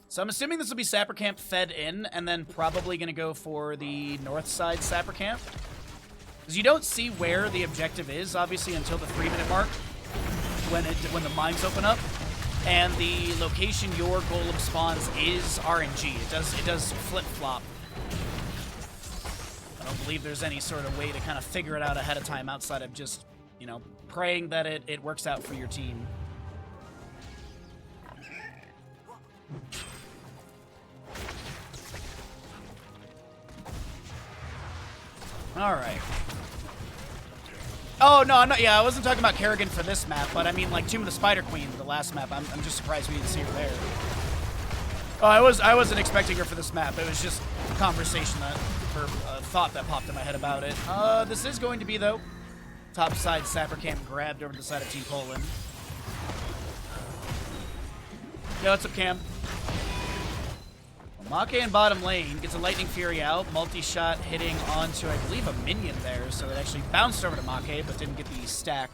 So I'm assuming this will be Sapper Camp fed in, and then probably going to go for the north side Sapper Camp. Because you don't see where the objective is, obviously, until the 3-minute mark, when the mines open up. And the location your golem spawns is RNG. It does flip-flop. I don't believe there's any sort of way to kind of figure it out ahead of time outside of just, you know, praying that it works out for your team. All right. Oh, no, I'm not. Yeah, I wasn't talking about Kerrigan for this map, but I mean, like, Tomb of the Spider Queen, the last map. I'm just surprised we didn't see her there. Oh, I wasn't expecting her for this map. It was just a conversation thought that popped in my head about it. This is going to be, though, top side Sapper Camp grabbed over the side of Team Poland. Yo, what's up, Cam? Make in bottom lane gets a Lightning Fury out, multi-shot hitting onto, I believe, a minion there, so it actually bounced over to Make, but didn't get the stack.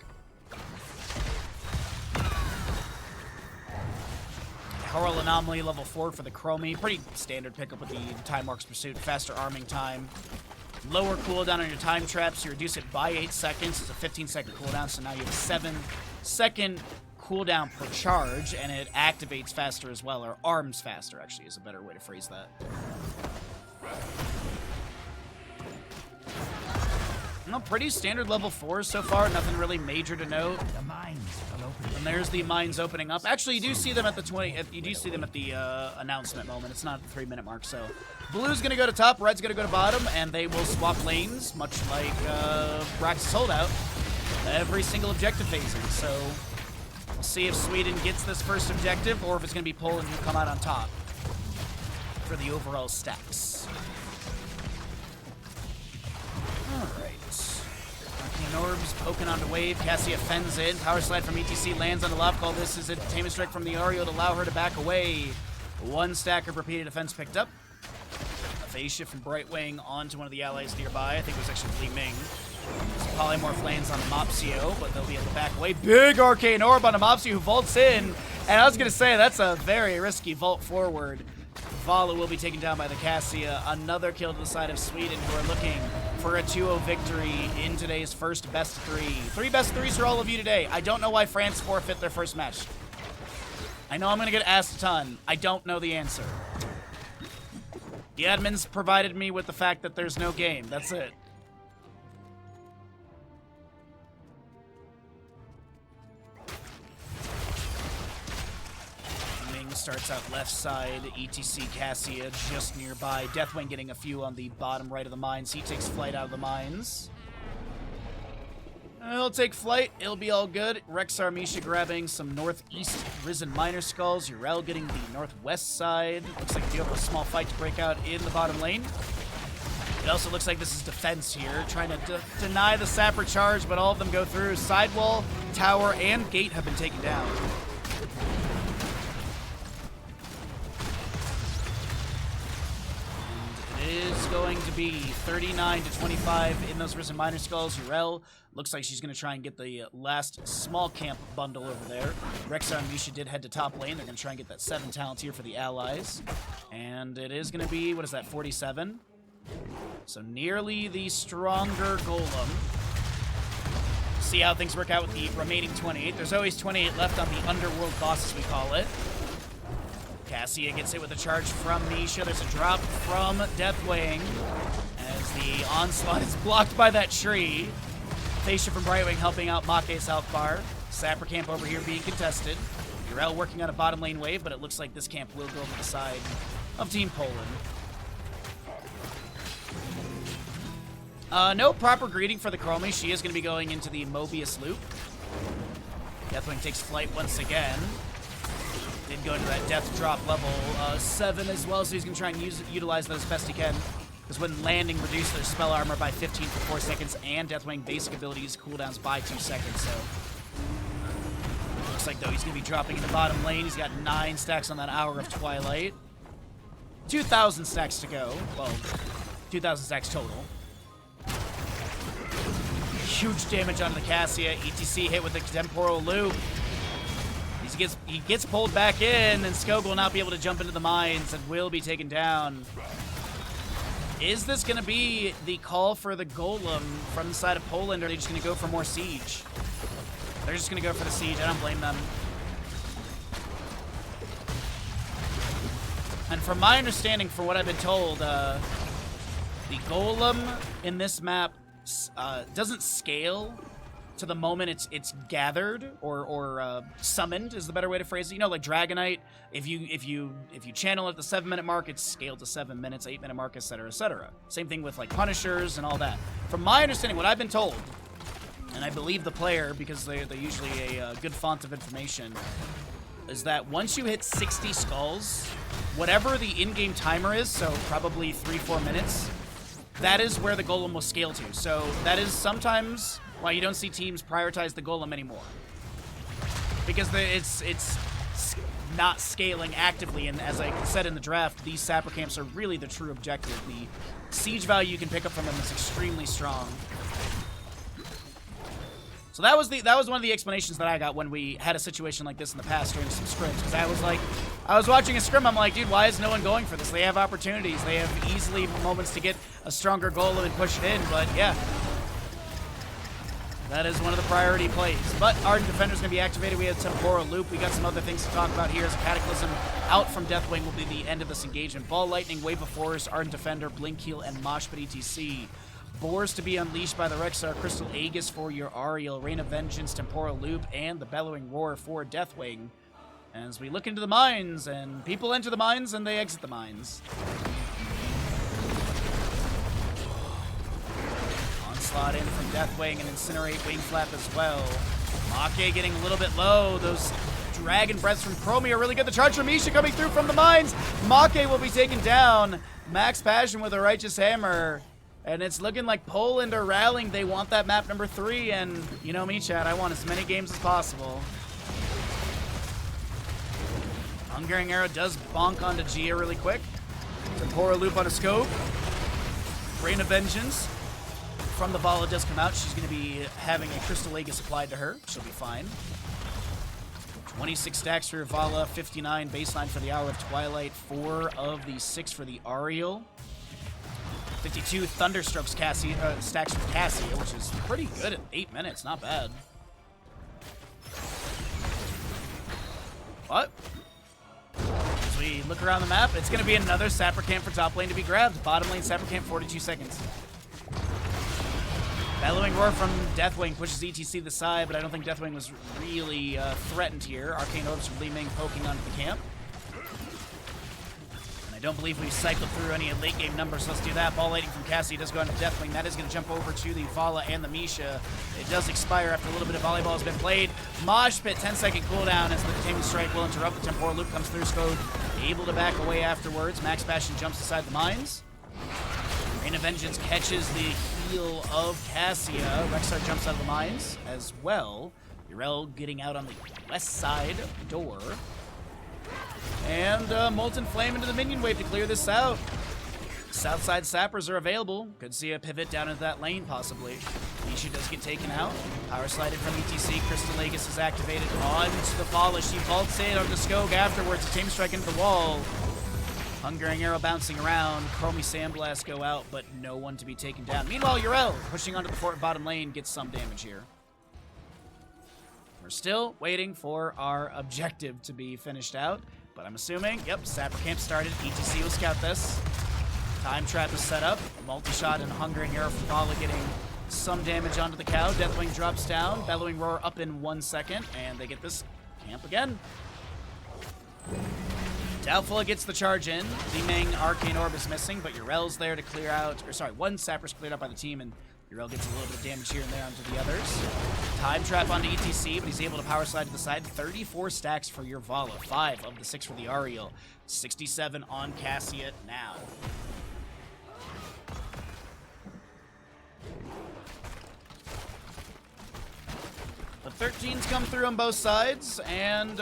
Coral Anomaly level 4 for the Chromie. Pretty standard pickup with the Time Mark's Pursuit, faster arming time. Lower cooldown on your time traps, you reduce it by 8 seconds. It's a 15-second cooldown, so now you have a 7-second cooldown per charge, and it activates faster as well, or arms faster, actually, is a better way to phrase that. No, pretty standard level 4s so far, nothing really major to note. The mines will open. And there's the mines opening up. Actually, you do see them at the you do see them at the announcement moment. It's not the 3-minute mark, so blue's gonna go to top, red's gonna go to bottom, and they will swap lanes, much like Brax's holdout, every single objective phasing. So we'll see if Sweden gets this first objective, or if it's gonna be Poland who come out on top for the overall stacks. Alright. Arcane Orbs poking onto wave. Cassia fends in. Power slide from ETC lands on the left call. This is a Entertainment Strike from the Ario to allow her to back away. One stack of repeated defense picked up. A phase shift from Brightwing onto one of the allies nearby. I think it was actually Li Ming. Some Polymorph lands on the Mopsio, but they'll be able to back away. Big Arcane Orb on a Mopsio who vaults in. And I was going to say, that's a very risky vault forward. Vala will be taken down by the Cassia. Another kill to the side of Sweden, who are looking for a 2-0 victory in today's first best 3. 3 best 3s for all of you today. I don't know why France forfeit their first match. I know I'm going to get asked a ton. I don't know the answer. The admins provided me with the fact that there's no game. That's it. Starts out left side, ETC Cassia just nearby. Deathwing getting a few on the bottom right of the mines. He takes flight out of the mines. He'll take flight. It'll be all good. Rexar Misha grabbing some northeast Risen Miner Skulls. Urel getting the northwest side. Looks like you have a small fight to break out in the bottom lane. It also looks like this is defense here, trying to deny the Sapper charge, but all of them go through. Sidewall, tower, and gate have been taken down. Is going to be 39-25 in those Risen Miner Skulls. Urel looks like she's going to try and get the last small camp bundle over there. Rexar and Misha did head to top lane. They're going to try and get that 7 talents here for the allies. And it is going to be, what is that, 47? So nearly the stronger Golem. See how things work out with the remaining 28. There's always 28 left on the Underworld boss, as we call it. Cassia gets hit with a charge from Misha. There's a drop from Deathwing as the onslaught is blocked by that tree. Facia from Brightwing helping out Make's health bar. Sapper camp over here being contested. Urel working on a bottom lane wave, but it looks like this camp will go to the side of Team Poland. No proper greeting for the Chromie. She is going to be going into the Mobius loop. Deathwing takes flight once again. Did go into that death drop level 7 as well, so he's going to try and utilize that as best he can. Because when landing, reduce their spell armor by 15 for 4 seconds, and Deathwing basic abilities cooldowns by 2 seconds, so... Looks like, though, he's going to be dropping in the bottom lane. He's got 9 stacks on that Hour of Twilight. 2,000 stacks to go. Well, 2,000 stacks total. Huge damage onto the Cassia. ETC hit with the temporal loop. He gets pulled back in, and Skog will not be able to jump into the mines and will be taken down. Is this going to be the call for the Golem from the side of Poland, or are they just going to go for more siege? They're just going to go for the siege. I don't blame them. And from my understanding, from what I've been told, the Golem in this map doesn't scale to the moment it's gathered or summoned is the better way to phrase it. You know, like Dragonite, if you channel at the 7-minute mark, it's scaled to 7 minutes, 8-minute mark, etc., etc. Same thing with like Punishers and all that. From my understanding, what I've been told, and I believe the player because they're usually a good font of information, is that once you hit 60 skulls, whatever the in-game timer is, so probably 3-4 minutes, that is where the Golem will scale to. So that is sometimes why you don't see teams prioritize the Golem anymore. Because it's not scaling actively, and as I said in the draft, these sapper camps are really the true objective. The siege value you can pick up from them is extremely strong. So that was one of the explanations that I got when we had a situation like this in the past during some scrims. Because I was watching a scrim, I'm like, dude, why is no one going for this? They have opportunities. They have easily moments to get a stronger Golem and push it in, but yeah. That is one of the priority plays. But Ardent Defender's going to be activated. We have Temporal Loop. We got some other things to talk about here. As a Cataclysm out from Deathwing will be the end of this engagement. Ball Lightning, Wave of Force, Ardent Defender, Blink Heal, and Moshpit ETC. Boars to be unleashed by the Rexar, Crystal Aegis for your Ariel, Rain of Vengeance, Temporal Loop, and the Bellowing Roar for Deathwing. As we look into the mines, and people enter the mines and they exit the mines. Onslaught in from Deathwing and Incinerate Wing Flap as well. Make getting a little bit low. Those Dragon Breaths from Chromie are really good. The charge from Misha coming through from the mines. Make will be taken down. Max Passion with a Righteous Hammer. And it's looking like Poland are rallying. They want that map number 3, and you know me, chat, I want as many games as possible. Hungering Arrow does bonk onto Gia really quick. Temporal Loop on a scope. Rain of Vengeance from the Vala does come out. She's going to be having a Crystal Aegis applied to her. She'll be fine. 26 stacks for Vala, 59 baseline for the Hour of Twilight, 4 of the 6 for the Ariel. 52 Thunderstrokes stacks for Cassia, which is pretty good at 8 minutes. Not bad. What? As we look around the map, it's going to be another Sapper Camp for top lane to be grabbed. Bottom lane Sapper Camp, 42 seconds. Bellowing Roar from Deathwing pushes ETC to the side, but I don't think Deathwing was really threatened here. Arcane Orbs from Li Ming poking onto the camp. I don't believe we've cycled through any late game numbers, so let's do that. Ball Lightning from Cassie does go into Deathwing. That is going to jump over to the Vala and the Misha. It does expire after a little bit of volleyball has been played. Mosh Pit, 10-second cooldown as the Taming Strike will interrupt. The Temporal Loop comes through. Skog able to back away afterwards. Max Passion jumps inside the mines. Rain of Vengeance catches the heal of Cassia. Rexar jumps out of the mines as well. Yrel getting out on the west side door. And Molten Flame into the minion wave to clear this out. Southside Sappers are available. Could see a pivot down into that lane, possibly. Nisha does get taken out. Power slided from ETC. Crystal Aegis is activated onto the Vala. She vaults in onto Skog afterwards. A Tame Strike into the wall. Hungering Arrow bouncing around. Chromie Sandblast go out, but no one to be taken down. Meanwhile, Yrel pushing onto the fort bottom lane gets some damage here. We're still waiting for our objective to be finished out. But I'm assuming, yep, Sapper Camp started. ETC will scout this. Time Trap is set up. Multi-shot and Hungering Arrow from Vala getting some damage onto the cow. Deathwing drops down. Bellowing Roar up in 1 second. And they get this camp again. Doubtful gets the charge in. Li Ming Arcane Orb is missing, but Yrel's there to clear out. Or sorry, one Sapper's cleared out by the team, and Yrel gets a little bit of damage here and there onto the others. Time Trap onto ETC, but he's able to power slide to the side. 34 stacks for your Vala. 5 of the 6 for the Ariel. 67 on Cassia now. The 13s come through on both sides, and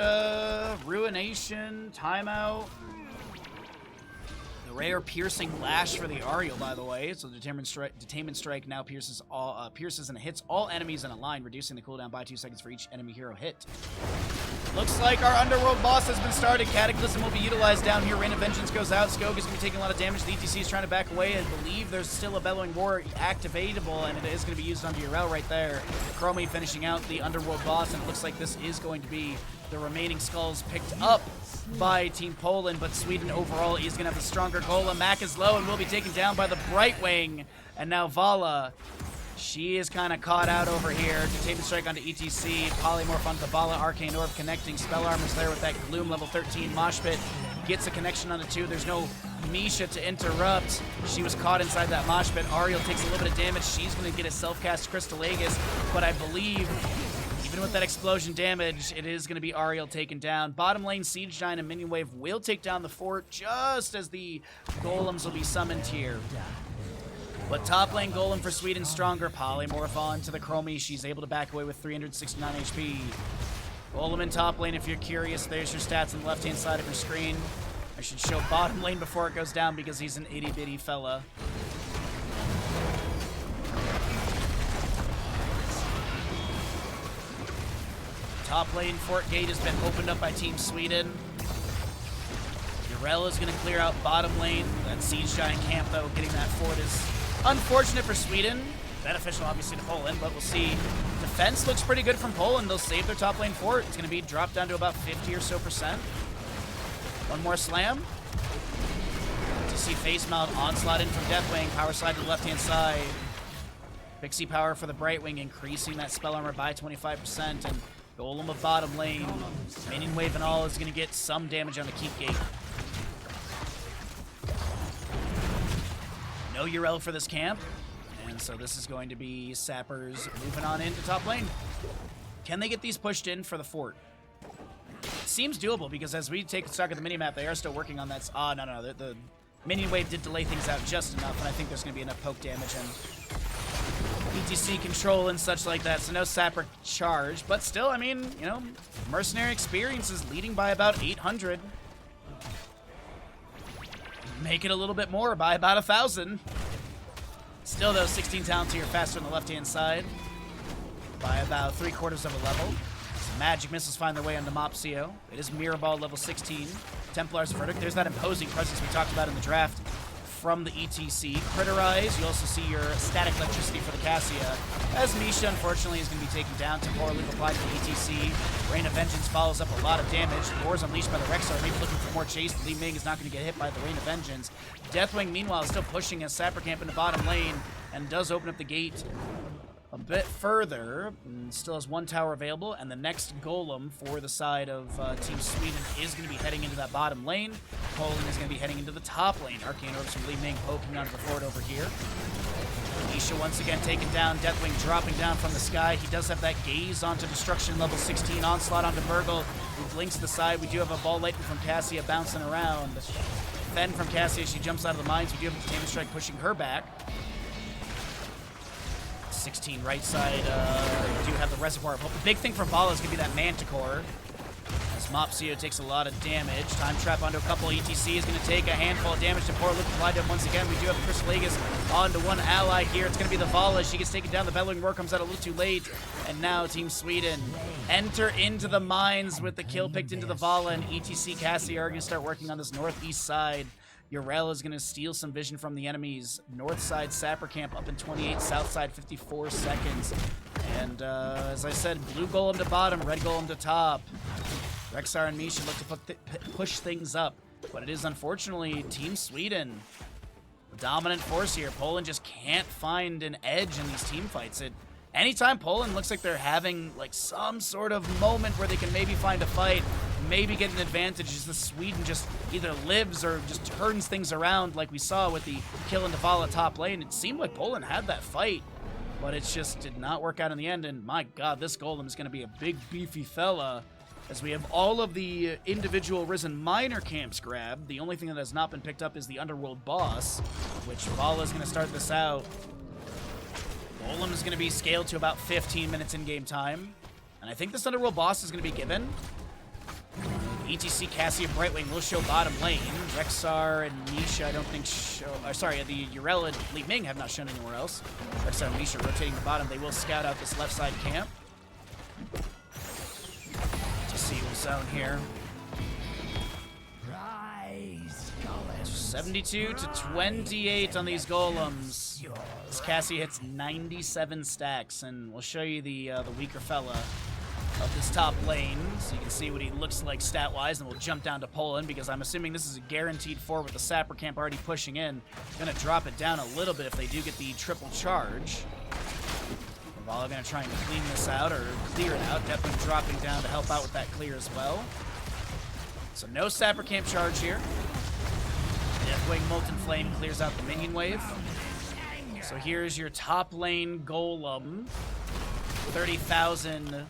Ruination, Timeout. rare piercing lash for the Ariel, by the way. So the Detainment Strike now pierces and hits all enemies in a line, reducing the cooldown by 2 seconds for each enemy hero hit. Looks like our Underworld boss has been started. Cataclysm will be utilized down here. Rain of Vengeance goes out. Skog is going to be taking a lot of damage. The ETC is trying to back away. I believe there's still a Bellowing Roar activatable, and it is going to be used onto Yrel right there. Chromie finishing out the Underworld boss, and it looks like this is going to be the remaining skulls picked up by Team Poland, but Sweden overall is going to have a stronger golem. Mac is low and will be taken down by the Brightwing, and now Vala. She is kind of caught out over here. Detainment Strike onto ETC. Polymorph onto Vala. Arcane Orb connecting. Spell Armor's there with that Gloom level 13. Mosh Pit gets a connection onto 2. There's no Misha to interrupt. She was caught inside that Mosh Pit. Ariel takes a little bit of damage. She's going to get a self-cast Crystal Aegis, but I believe even with that explosion damage, it is going to be Ariel taken down. Bottom lane, Siege Giant and Minion Wave will take down the fort just as the golems will be summoned here. But top lane golem for Sweden stronger. Polymorph on to the Chromie. She's able to back away with 369 HP. Golem in top lane, if you're curious, there's your stats on the left-hand side of your screen. I should show bottom lane before it goes down because he's an itty-bitty fella. Top lane fort gate has been opened up by Team Sweden. Yrel is going to clear out bottom lane. That Siege Giant camp, though, getting that fort is unfortunate for Sweden. Beneficial, obviously, to Poland, but we'll see. Defense looks pretty good from Poland. They'll save their top lane fort. It's going to be dropped down to about 50 or so %. One more slam. To see face mount onslaught in from Deathwing. Power slide to the left-hand side. Pixie power for the Brightwing, increasing that spell armor by 25%. And Golem of bottom lane. Minion Wave and all is going to get some damage on the Keep Gate. No Yrel for this camp. And so this is going to be Sappers moving on into top lane. Can they get these pushed in for the fort? It seems doable because as we take stock of the minimap, they are still working on that. Oh, no. The Minion Wave did delay things out just enough, and I think there's going to be enough poke damage and ETC control and such like that. So no Sapper charge, but still, I mean, you know, Mercenary Experience is leading by about 800. Make it a little bit more by about 1,000. Still, though, 16 talents here faster on the left-hand side by about 3/4 of a level. Some magic missiles find their way onto Mopsio. It is Mirror Ball level 16. Templar's Verdict. There's that imposing presence we talked about in the draft from the ETC. Critterize. You also see your static electricity for the Cassia. As Misha, unfortunately, is going to be taken down. Temporal Loop applied to the ETC. Rain of Vengeance follows up a lot of damage. Wars unleashed by the Rexar. Maybe looking for more chase. Li Ming is not going to get hit by the Rain of Vengeance. Deathwing, meanwhile, is still pushing a Sapper camp into bottom lane and does open up the gate a bit further. And still has one tower available, and the next golem for the side of Team Sweden is going to be heading into that bottom lane. Poland is going to be heading into the top lane. Arcane Orbs from Li Ming poking onto the fort over here. Nisha once again taken down. Deathwing dropping down from the sky. He does have that gaze onto Destruction level 16. Onslaught onto Burgle, who blinks to the side. We do have a ball lightning from Cassia bouncing around. Then from Cassia, she jumps out of the mines. We do have the Detainment Strike pushing her back. 16 right side, you do have the Reservoir of Hope. The big thing for Vala is going to be that Manticore. As Mopsio takes a lot of damage. Time Trap onto a couple. ETC is going to take a handful of damage to poor Luke applied to him once again. We do have the Crystal Aegis onto one ally here. It's going to be the Vala. She gets taken down. The Bellowing Roar comes out a little too late. And now Team Sweden enter into the mines with the kill picked into the Vala, and ETC Cassie are going to start working on this northeast side. Yrel is going to steal some vision from the enemies. North side Sapper camp up in 28, south side 54 seconds. And as I said, blue golem to bottom, red golem to top. Rexar and Misha look to push things up, but it is unfortunately Team Sweden, the dominant force here. Poland just can't find an edge in these team fights. Anytime Poland looks like they're having like some sort of moment where they can maybe find a fight, maybe get an advantage, is the Sweden just either lives or just turns things around like we saw with the kill in the Vala top lane. It seemed like Poland had that fight, but it just did not work out in the end. And my god, this golem is going to be a big beefy fella as we have all of the individual Risen Miner camps grabbed. The only thing that has not been picked up is the Underworld boss, which Vala is going to start this out. Golem is going to be scaled to about 15 minutes in game time. And I think this Underworld boss is going to be given. ETC, Cassie, and Brightwing will show bottom lane. Rexar and Misha, I don't think show... sorry, the Urel and Li Ming have not shown anywhere else. Rexar and Misha rotating the bottom. They will scout out this left side camp. ETC will zone here. 72 to 28 on these golems. This Cassie hits 97 stacks, and we'll show you the weaker fella of this top lane, so you can see what he looks like stat-wise, and we'll jump down to Poland, because I'm assuming this is a guaranteed 4 with the Sapper camp already pushing in. Gonna drop it down a little bit if they do get the triple charge. Vala gonna try and clean this out, or clear it out. Definitely dropping down to help out with that clear as well. So no Sapper camp charge here. Deathwing Molten Flame clears out the minion wave. So here's your top lane golem. 30,000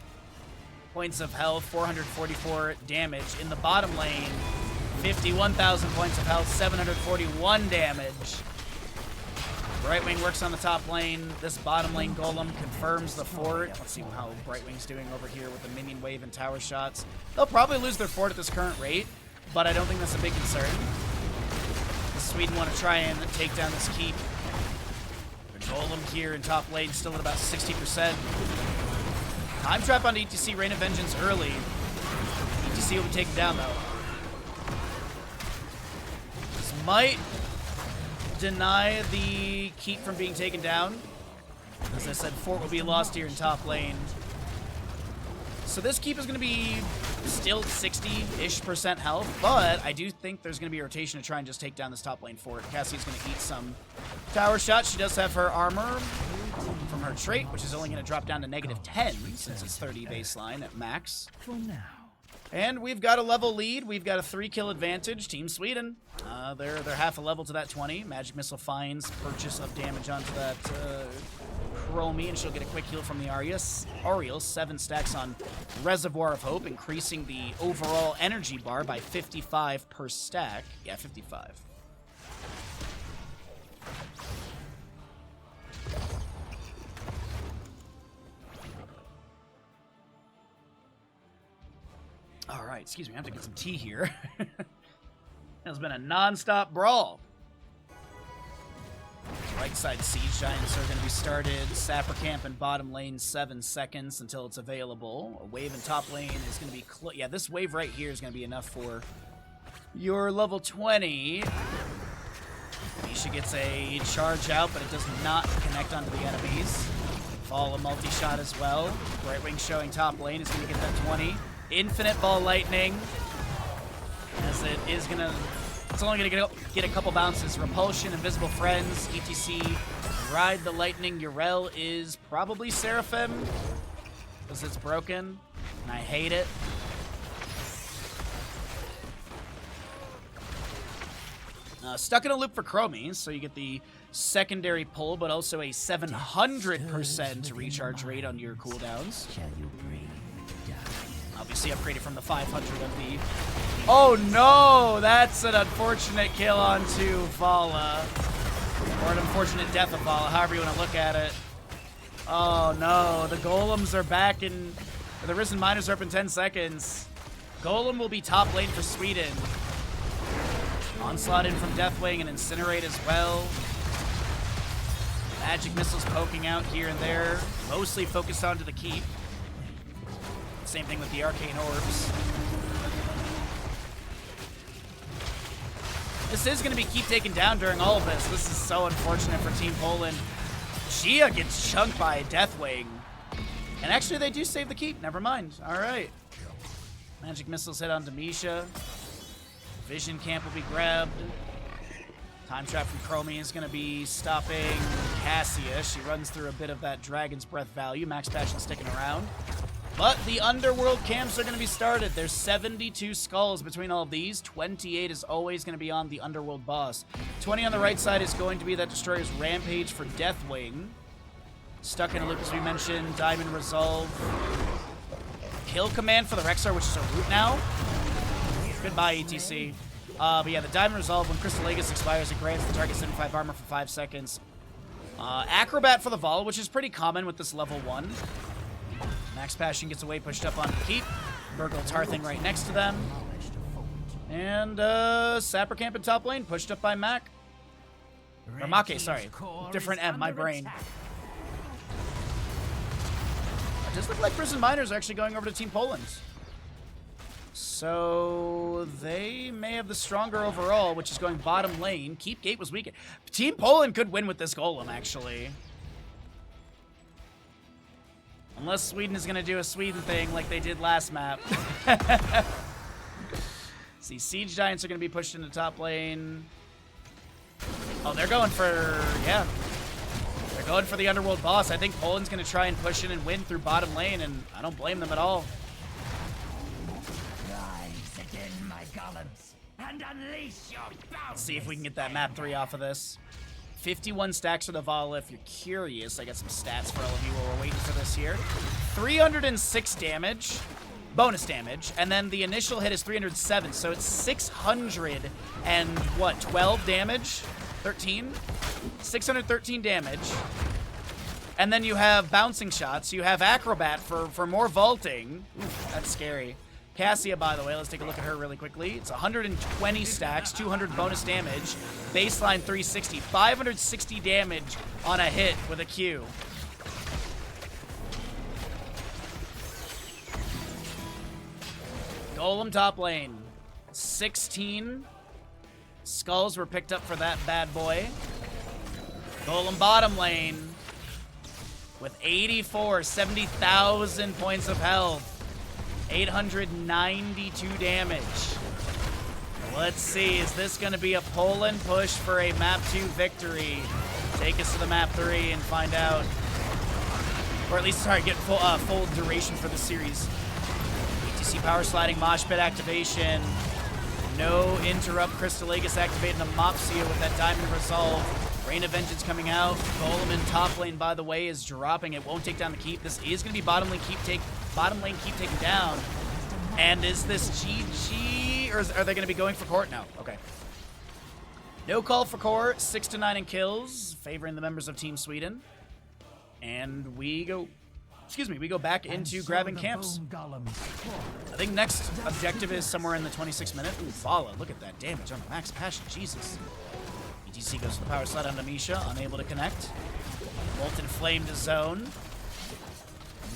points of health, 444 damage. In the bottom lane, 51,000 points of health, 741 damage. Brightwing works on the top lane. This bottom lane golem confirms the fort. Let's see how Brightwing's doing over here with the minion wave and tower shots. They'll probably lose their fort at this current rate, but I don't think that's a big concern. Sweden want to try and take down this keep. The golem here in top lane still at about 60%. Time trap onto ETC, Rain of Vengeance early. ETC will be taken down though. This might deny the keep from being taken down. As I said, fort will be lost here in top lane. So this keep is going to be still 60-ish% health, but I do think there's going to be a rotation to try and just take down this top lane fort. Cassie's going to eat some tower shots. She does have her armor from her trait, which is only going to drop down to -10 since it's 30 baseline at max. For now. And we've got a level lead. We've got a 3-kill advantage. Team Sweden. They're half a level to that 20. Magic Missile finds purchase of damage onto that Chromie, and she'll get a quick heal from the Ariel. 7 stacks on Reservoir of Hope, increasing the overall energy bar by 55 per stack. Yeah, 55. All right, excuse me, I have to get some tea here. It's been a non-stop brawl. Right side Siege Giants are going to be started. Sapper camp in bottom lane, 7 seconds until it's available. A wave in top lane is going to be... yeah, this wave right here is going to be enough for your level 20. Misha gets a charge out, but it does not connect onto the enemies. Fall a multi-shot as well. Brightwing showing top lane is going to get that 20. Infinite Ball Lightning, as it is going to... it's only going to get a couple bounces. Repulsion, Invisible Friends, ETC, Ride the Lightning. Urel is probably Seraphim, because it's broken, and I hate it. Stuck in a loop for Chromie, so you get the secondary pull, but also a 700% recharge rate on your cooldowns. Obviously upgraded from the 500 of the... oh no! That's an unfortunate kill onto Vala. Or an unfortunate death of Vala, however you want to look at it. Oh no, the golems are back in... the Risen Miners are up in 10 seconds. Golem will be top lane for Sweden. Onslaught in from Deathwing and Incinerate as well. Magic Missiles poking out here and there. Mostly focused onto the keep. Same thing with the Arcane Orbs. This is going to be keep taken down during all of this. This is so unfortunate for Team Poland. Gia gets chunked by Deathwing. And actually, they do save the keep. Never mind. All right. Magic Missiles hit onto Misha. Vision Camp will be grabbed. Time Trap from Chromie is going to be stopping Cassia. She runs through a bit of that Dragon's Breath value. Max Passion sticking around. But the Underworld camps are going to be started. There's 72 skulls between all of these. 28 is always going to be on the Underworld boss. 20 on the right side is going to be that Destroyer's Rampage for Deathwing. Stuck in a loop, as we mentioned. Diamond Resolve. Kill Command for the Rexar, which is a root now. Goodbye, ETC. But yeah, the Diamond Resolve, when Crystal Aegis expires, it grants the target 75 armor for 5 seconds. Acrobat for the Vol, which is pretty common with this level 1. Max Passion gets away, pushed up on Keep. Burgle Tarthing right next to them. And Sapper Camp in top lane, pushed up by Mac. Or Make, sorry. Different M, my brain. It does look like Prison Miners are actually going over to Team Poland. So they may have the stronger overall, which is going bottom lane. Keep Gate was weak. Team Poland could win with this Golem, actually. Unless Sweden is going to do a Sweden thing like they did last map. See, Siege Giants are going to be pushed into top lane. Oh, they're going for, yeah. They're going for the Underworld boss. I think Poland's going to try and push in and win through bottom lane, and I don't blame them at all. Rise again, my golems, and unleash your bounty. Let's see if we can get that map 3 off of this. 51 stacks for the Vala, if you're curious. I got some stats for all of you while we're waiting for this here. 306 damage, bonus damage, and then the initial hit is 307, so it's 600 and what, 12 damage? 13? 613 damage. And then you have bouncing shots. You have Acrobat for more vaulting. Ooh, that's scary. Cassia, by the way, let's take a look at her really quickly. It's 120 stacks, 200 bonus damage, baseline 360, 560 damage on a hit with a Q. Golem top lane, 16 skulls were picked up for that bad boy. Golem bottom lane with 84, 70,000 points of health. 892 damage. Let's see, is this going to be a Poland push for a map 2 victory? Take us to the map 3 and find out. Or at least, sorry, get full duration for the series. ETC power sliding, mosh pit activation. No interrupt, Crystal Aegis activating the Mopsia with that diamond resolve. Rain of Vengeance coming out. Golem in top lane, by the way, is dropping. It won't take down the keep. This is going to be bottom lane keep taken down. And is this GG, or are they going to be going for court? No. Okay. No call for court. 6 to 9 in kills, favoring the members of Team Sweden. And we go back into grabbing camps. I think next objective is somewhere in the 26-minute. Ooh, Vala, look at that damage on the max passion. Jesus. ETC goes to the power slide onto Misha, unable to connect. Molten Flame to zone. And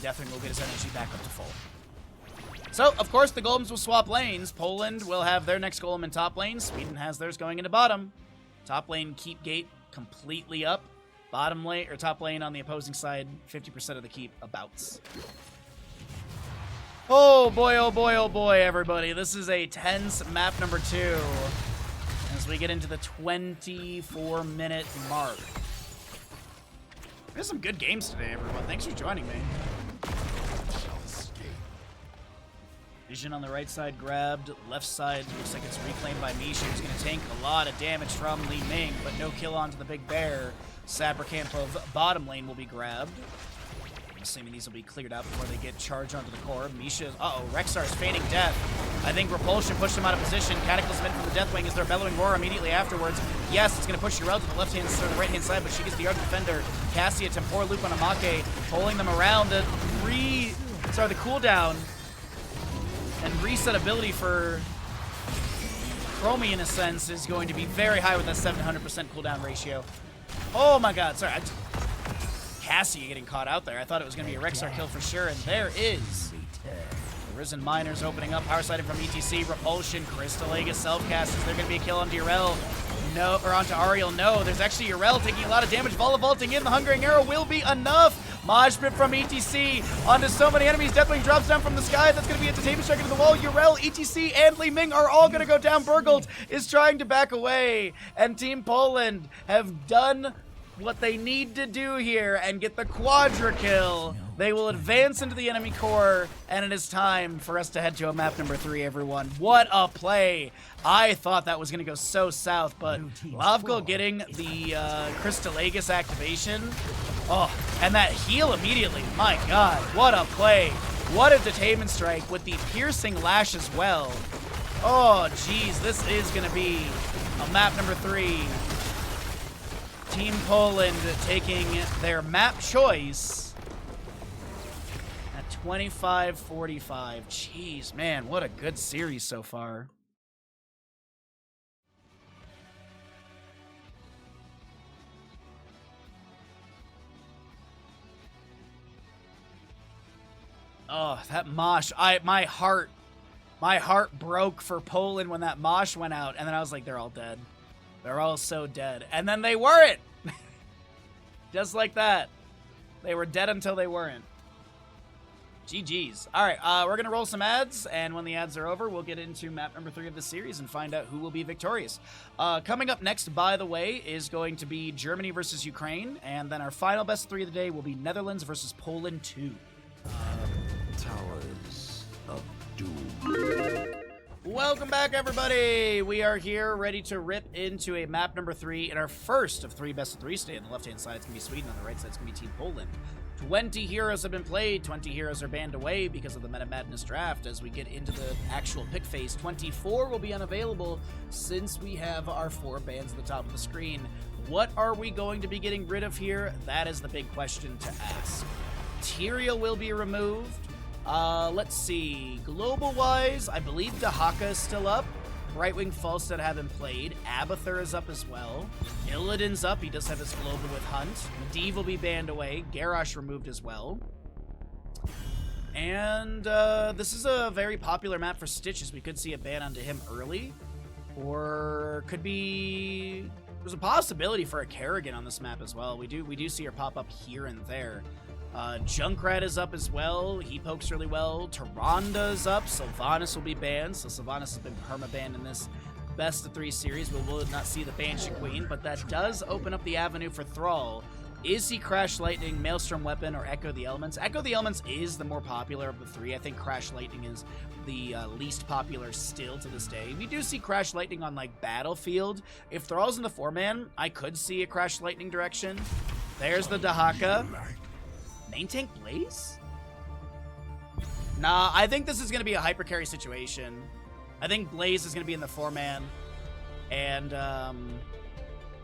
Deathwing will get his energy back up to full. So, of course, the Golems will swap lanes. Poland will have their next Golem in top lane. Sweden has theirs going into bottom. Top lane, keep gate completely up. Bottom lane, or top lane on the opposing side, 50% of the keep abouts. Oh boy, oh boy, oh boy, everybody. This is a tense map number 2 as we get into the 24-minute mark. There's some good games today, everyone. Thanks for joining me. Vision on the right side grabbed. Left side looks like it's reclaimed by Misha, who's going to tank a lot of damage from Li Ming, but no kill onto the Big Bear. Sapper Camp of bottom lane will be grabbed. I'm assuming these will be cleared out before they get charged onto the core. Misha, Rexar is feigning death. I think Repulsion pushed him out of position. Cataclysm in from the Deathwing as they're bellowing roar immediately afterwards. Yes, it's going to push Urel to the left-hand or the right-hand side, but she gets the Arc Defender. Cassia, Tempor Loop on Amake, pulling them around. The cooldown and reset ability for Chromie, in a sense, is going to be very high with that 700% cooldown ratio. Oh my god, sorry. Cassie getting caught out there. I thought it was going to be a Rexar kill for sure, and there is. The Risen Miners opening up, power sliding from ETC, Repulsion, Crystal Aegis self-cast. Is there going to be a kill onto Urel? No, or onto Ariel? No, there's actually Urel taking a lot of damage. Vala vaulting in, the Hungering Arrow will be enough. Maj Pit from ETC onto so many enemies. Deathwing drops down from the sky. That's going to be entertainment strike into the wall. Urel, ETC, and Li Ming are all going to go down. Burgold is trying to back away, and Team Poland have done what they need to do here and get the quadra kill. They will advance into the enemy core, and it is time for us to head to a map number 3, everyone. What a play. I thought that was going to go so south, but Lavgul getting the Crystal Aegis activation. Oh, and that heal immediately. My god, what a play. What a detainment strike with the piercing lash as well. Oh, geez, this is going to be a map number 3. Team Poland taking their map choice at 25-45. Jeez, man, what a good series so far. Oh, that mosh. My heart broke for Poland when that mosh went out, and then I was like, they're all dead. They're all so dead. And then they weren't. Just like that. They were dead until they weren't. GG's. All right, we're going to roll some ads, and when the ads are over, we'll get into map number 3 of the series and find out who will be victorious. Coming up next, by the way, is going to be Germany versus Ukraine, and then our final best of 3 of the day will be Netherlands versus Poland 2. Towers of Doom. Welcome back, everybody. We are here ready to rip into a map number 3 in our first of 3 best of 3 stay. On the left-hand side, it's going to be Sweden. On the right side, it's going to be Team Poland. 20 heroes have been played. 20 heroes are banned away because of the Meta Madness draft. As we get into the actual pick phase, 24 will be unavailable since we have our 4 bans at the top of the screen. What are we going to be getting rid of here? That is the big question to ask. Tyrael will be removed. Let's see. Global-wise, I believe Dahaka is still up. Right-Wing Falstad haven't played. Abathur is up as well. Illidan's up. He does have his global with Hunt. Medivh will be banned away. Garrosh removed as well. And this is a very popular map for Stitches. We could see a ban onto him early. Or could be... There's a possibility for a Kerrigan on this map as well. We do see her pop up here and there. Junkrat is up as well. He pokes really well. Tyrande is up. Sylvanas will be banned. So Sylvanas has been perma-banned in this best of 3 series. We will not see the Banshee Queen, but that does open up the avenue for Thrall. Is he Crash Lightning, Maelstrom Weapon, or Echo the Elements? Echo the Elements is the more popular of the 3. I think Crash Lightning is the least popular still to this day. We do see Crash Lightning on, like, Battlefield. If Thrall's in the 4-man, I could see a Crash Lightning direction. There's the Dahaka. Main tank Blaze? Nah, I think this is going to be a hyper carry situation. I think Blaze is going to be in the 4-man. And,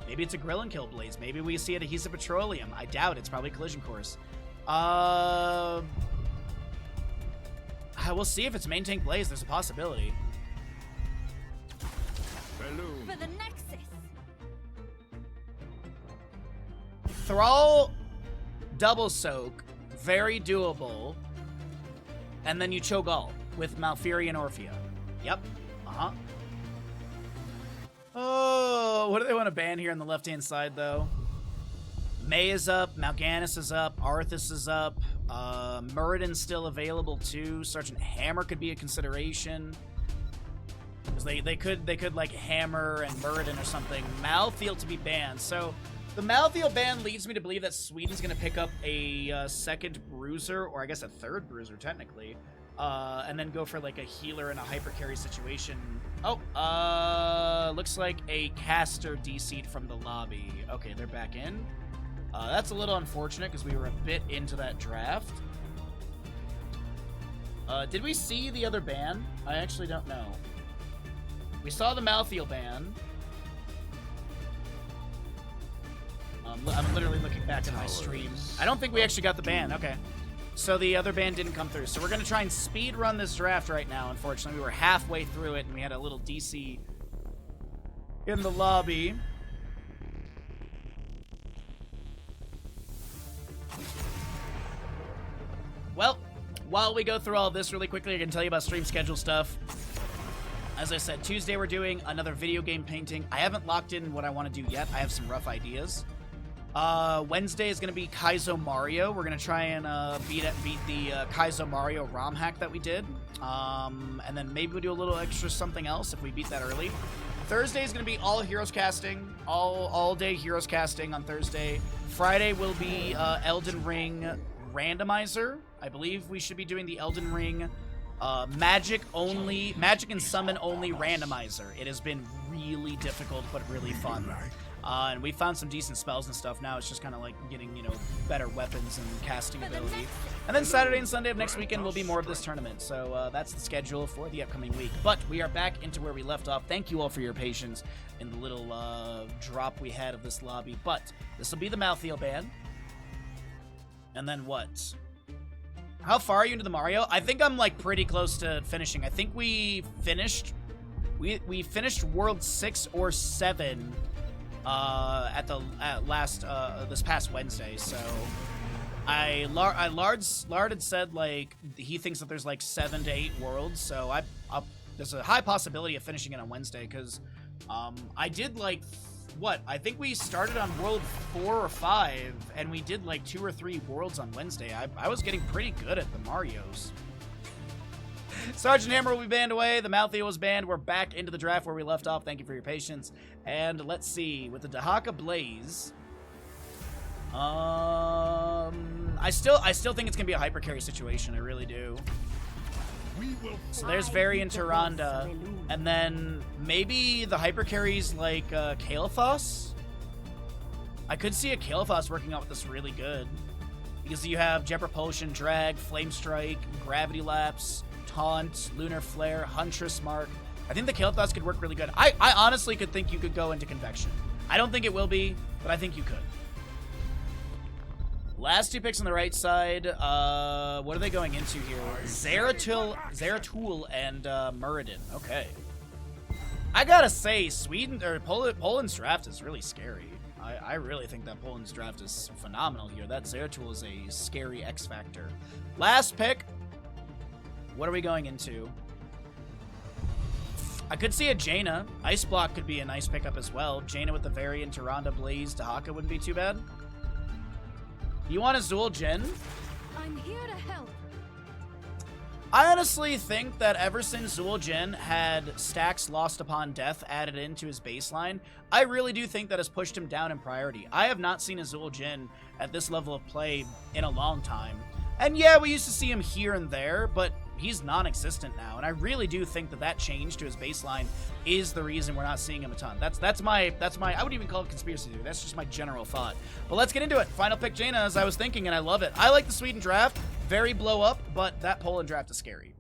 maybe it's a Grill and Kill Blaze. Maybe we see Adhesive Petroleum. I doubt it's probably Collision Course. We'll see if it's main tank Blaze. There's a possibility. For the Nexus. Thrall... Double Soak, very doable, and then you Cho'Gall with Malfuri and Orphea. Yep. Oh, what do they want to ban here on the left-hand side, though? May is up, Mal'Ganis is up, Arthas is up, Muradin's still available, too. Sergeant Hammer could be a consideration. Because they could, like, Hammer and Muradin or something. Malthael to be banned, so... The Malthael ban leads me to believe that Sweden's going to pick up a second bruiser, or I guess a third bruiser, technically, and then go for, like, a healer in a hyper carry situation. Oh, looks like a caster DC'd from the lobby. Okay, they're back in. That's a little unfortunate because we were a bit into that draft. Did we see the other ban? I actually don't know. We saw the Malthael ban. I'm literally looking back at my stream. I don't think we actually got the ban. Okay. So the other ban didn't come through. So we're going to try and speed run this draft right now. Unfortunately, we were halfway through it, and we had a little DC in the lobby. Well, while we go through all this really quickly, I can tell you about stream schedule stuff. As I said, Tuesday we're doing another video game painting. I haven't locked in what I want to do yet. I have some rough ideas. Wednesday is going to be Kaizo Mario. We're going to try and beat the Kaizo Mario ROM hack that we did. And then maybe we'll do a little extra something else if we beat that early. Thursday is going to be all Heroes casting, all day Heroes casting on Thursday. Friday will be Elden Ring randomizer. I believe we should be doing the Elden Ring Magic and Summon only randomizer. It has been really difficult but really fun. And we found some decent spells and stuff. Now it's just kind of like getting, you know, better weapons and casting ability. And then Saturday and Sunday of next weekend will be more of this tournament. So that's the schedule for the upcoming week. But we are back into where we left off. Thank you all for your patience in the little drop we had of this lobby. But this will be the Malthael ban. And then what? How far are you into the Mario? I think I'm like pretty close to finishing. I think we finished finished World 6 or 7 at last this past Wednesday. So Lard had said like he thinks that there's like 7 to 8 worlds, so there's a high possibility of finishing it on Wednesday because I did like I think we started on world 4 or 5 and we did like 2 or 3 worlds on Wednesday. I was getting pretty good at the Marios. Sergeant Hammer will be banned away. The Mouthy was banned. We're back into the draft where we left off. Thank you for your patience. And let's see with the Dahaka Blaze. I still think it's gonna be a hyper carry situation. I really do. So there's Varian Tyrande, and then maybe the hyper carries like Kael'thas. I could see a Kael'thas working out with this really good because you have Jet Propulsion, Drag, Flame Strike, Gravity Lapse, Taunt, Lunar Flare, Huntress Mark. I think the Kael'thas could work really good. I honestly could think you could go into Convection. I don't think it will be, but I think you could. Last 2 picks on the right side. What are they going into here? Zeratul and Muradin. Okay. I gotta say, Poland's draft is really scary. I really think that Poland's draft is phenomenal here. That Zeratul is a scary X factor. Last pick. What are we going into? I could see a Jaina. Ice Block could be a nice pickup as well. Jaina with the Varian Tyrande Blaze Dahaka wouldn't be too bad. You want a Zul Jin? I'm here to help. I honestly think that ever since Zul Jin had stacks lost upon death added into his baseline, I really do think that has pushed him down in priority. I have not seen a Zul Jin at this level of play in a long time. And yeah, we used to see him here and there, but he's non-existent now. And I really do think that that change to his baseline is the reason we're not seeing him a ton. That's my I wouldn't even call it conspiracy theory. That's just my general thought. But let's get into it. Final pick Jaina, as I was thinking, and I love it. I like the Sweden draft. Very blow up, but that Poland draft is scary.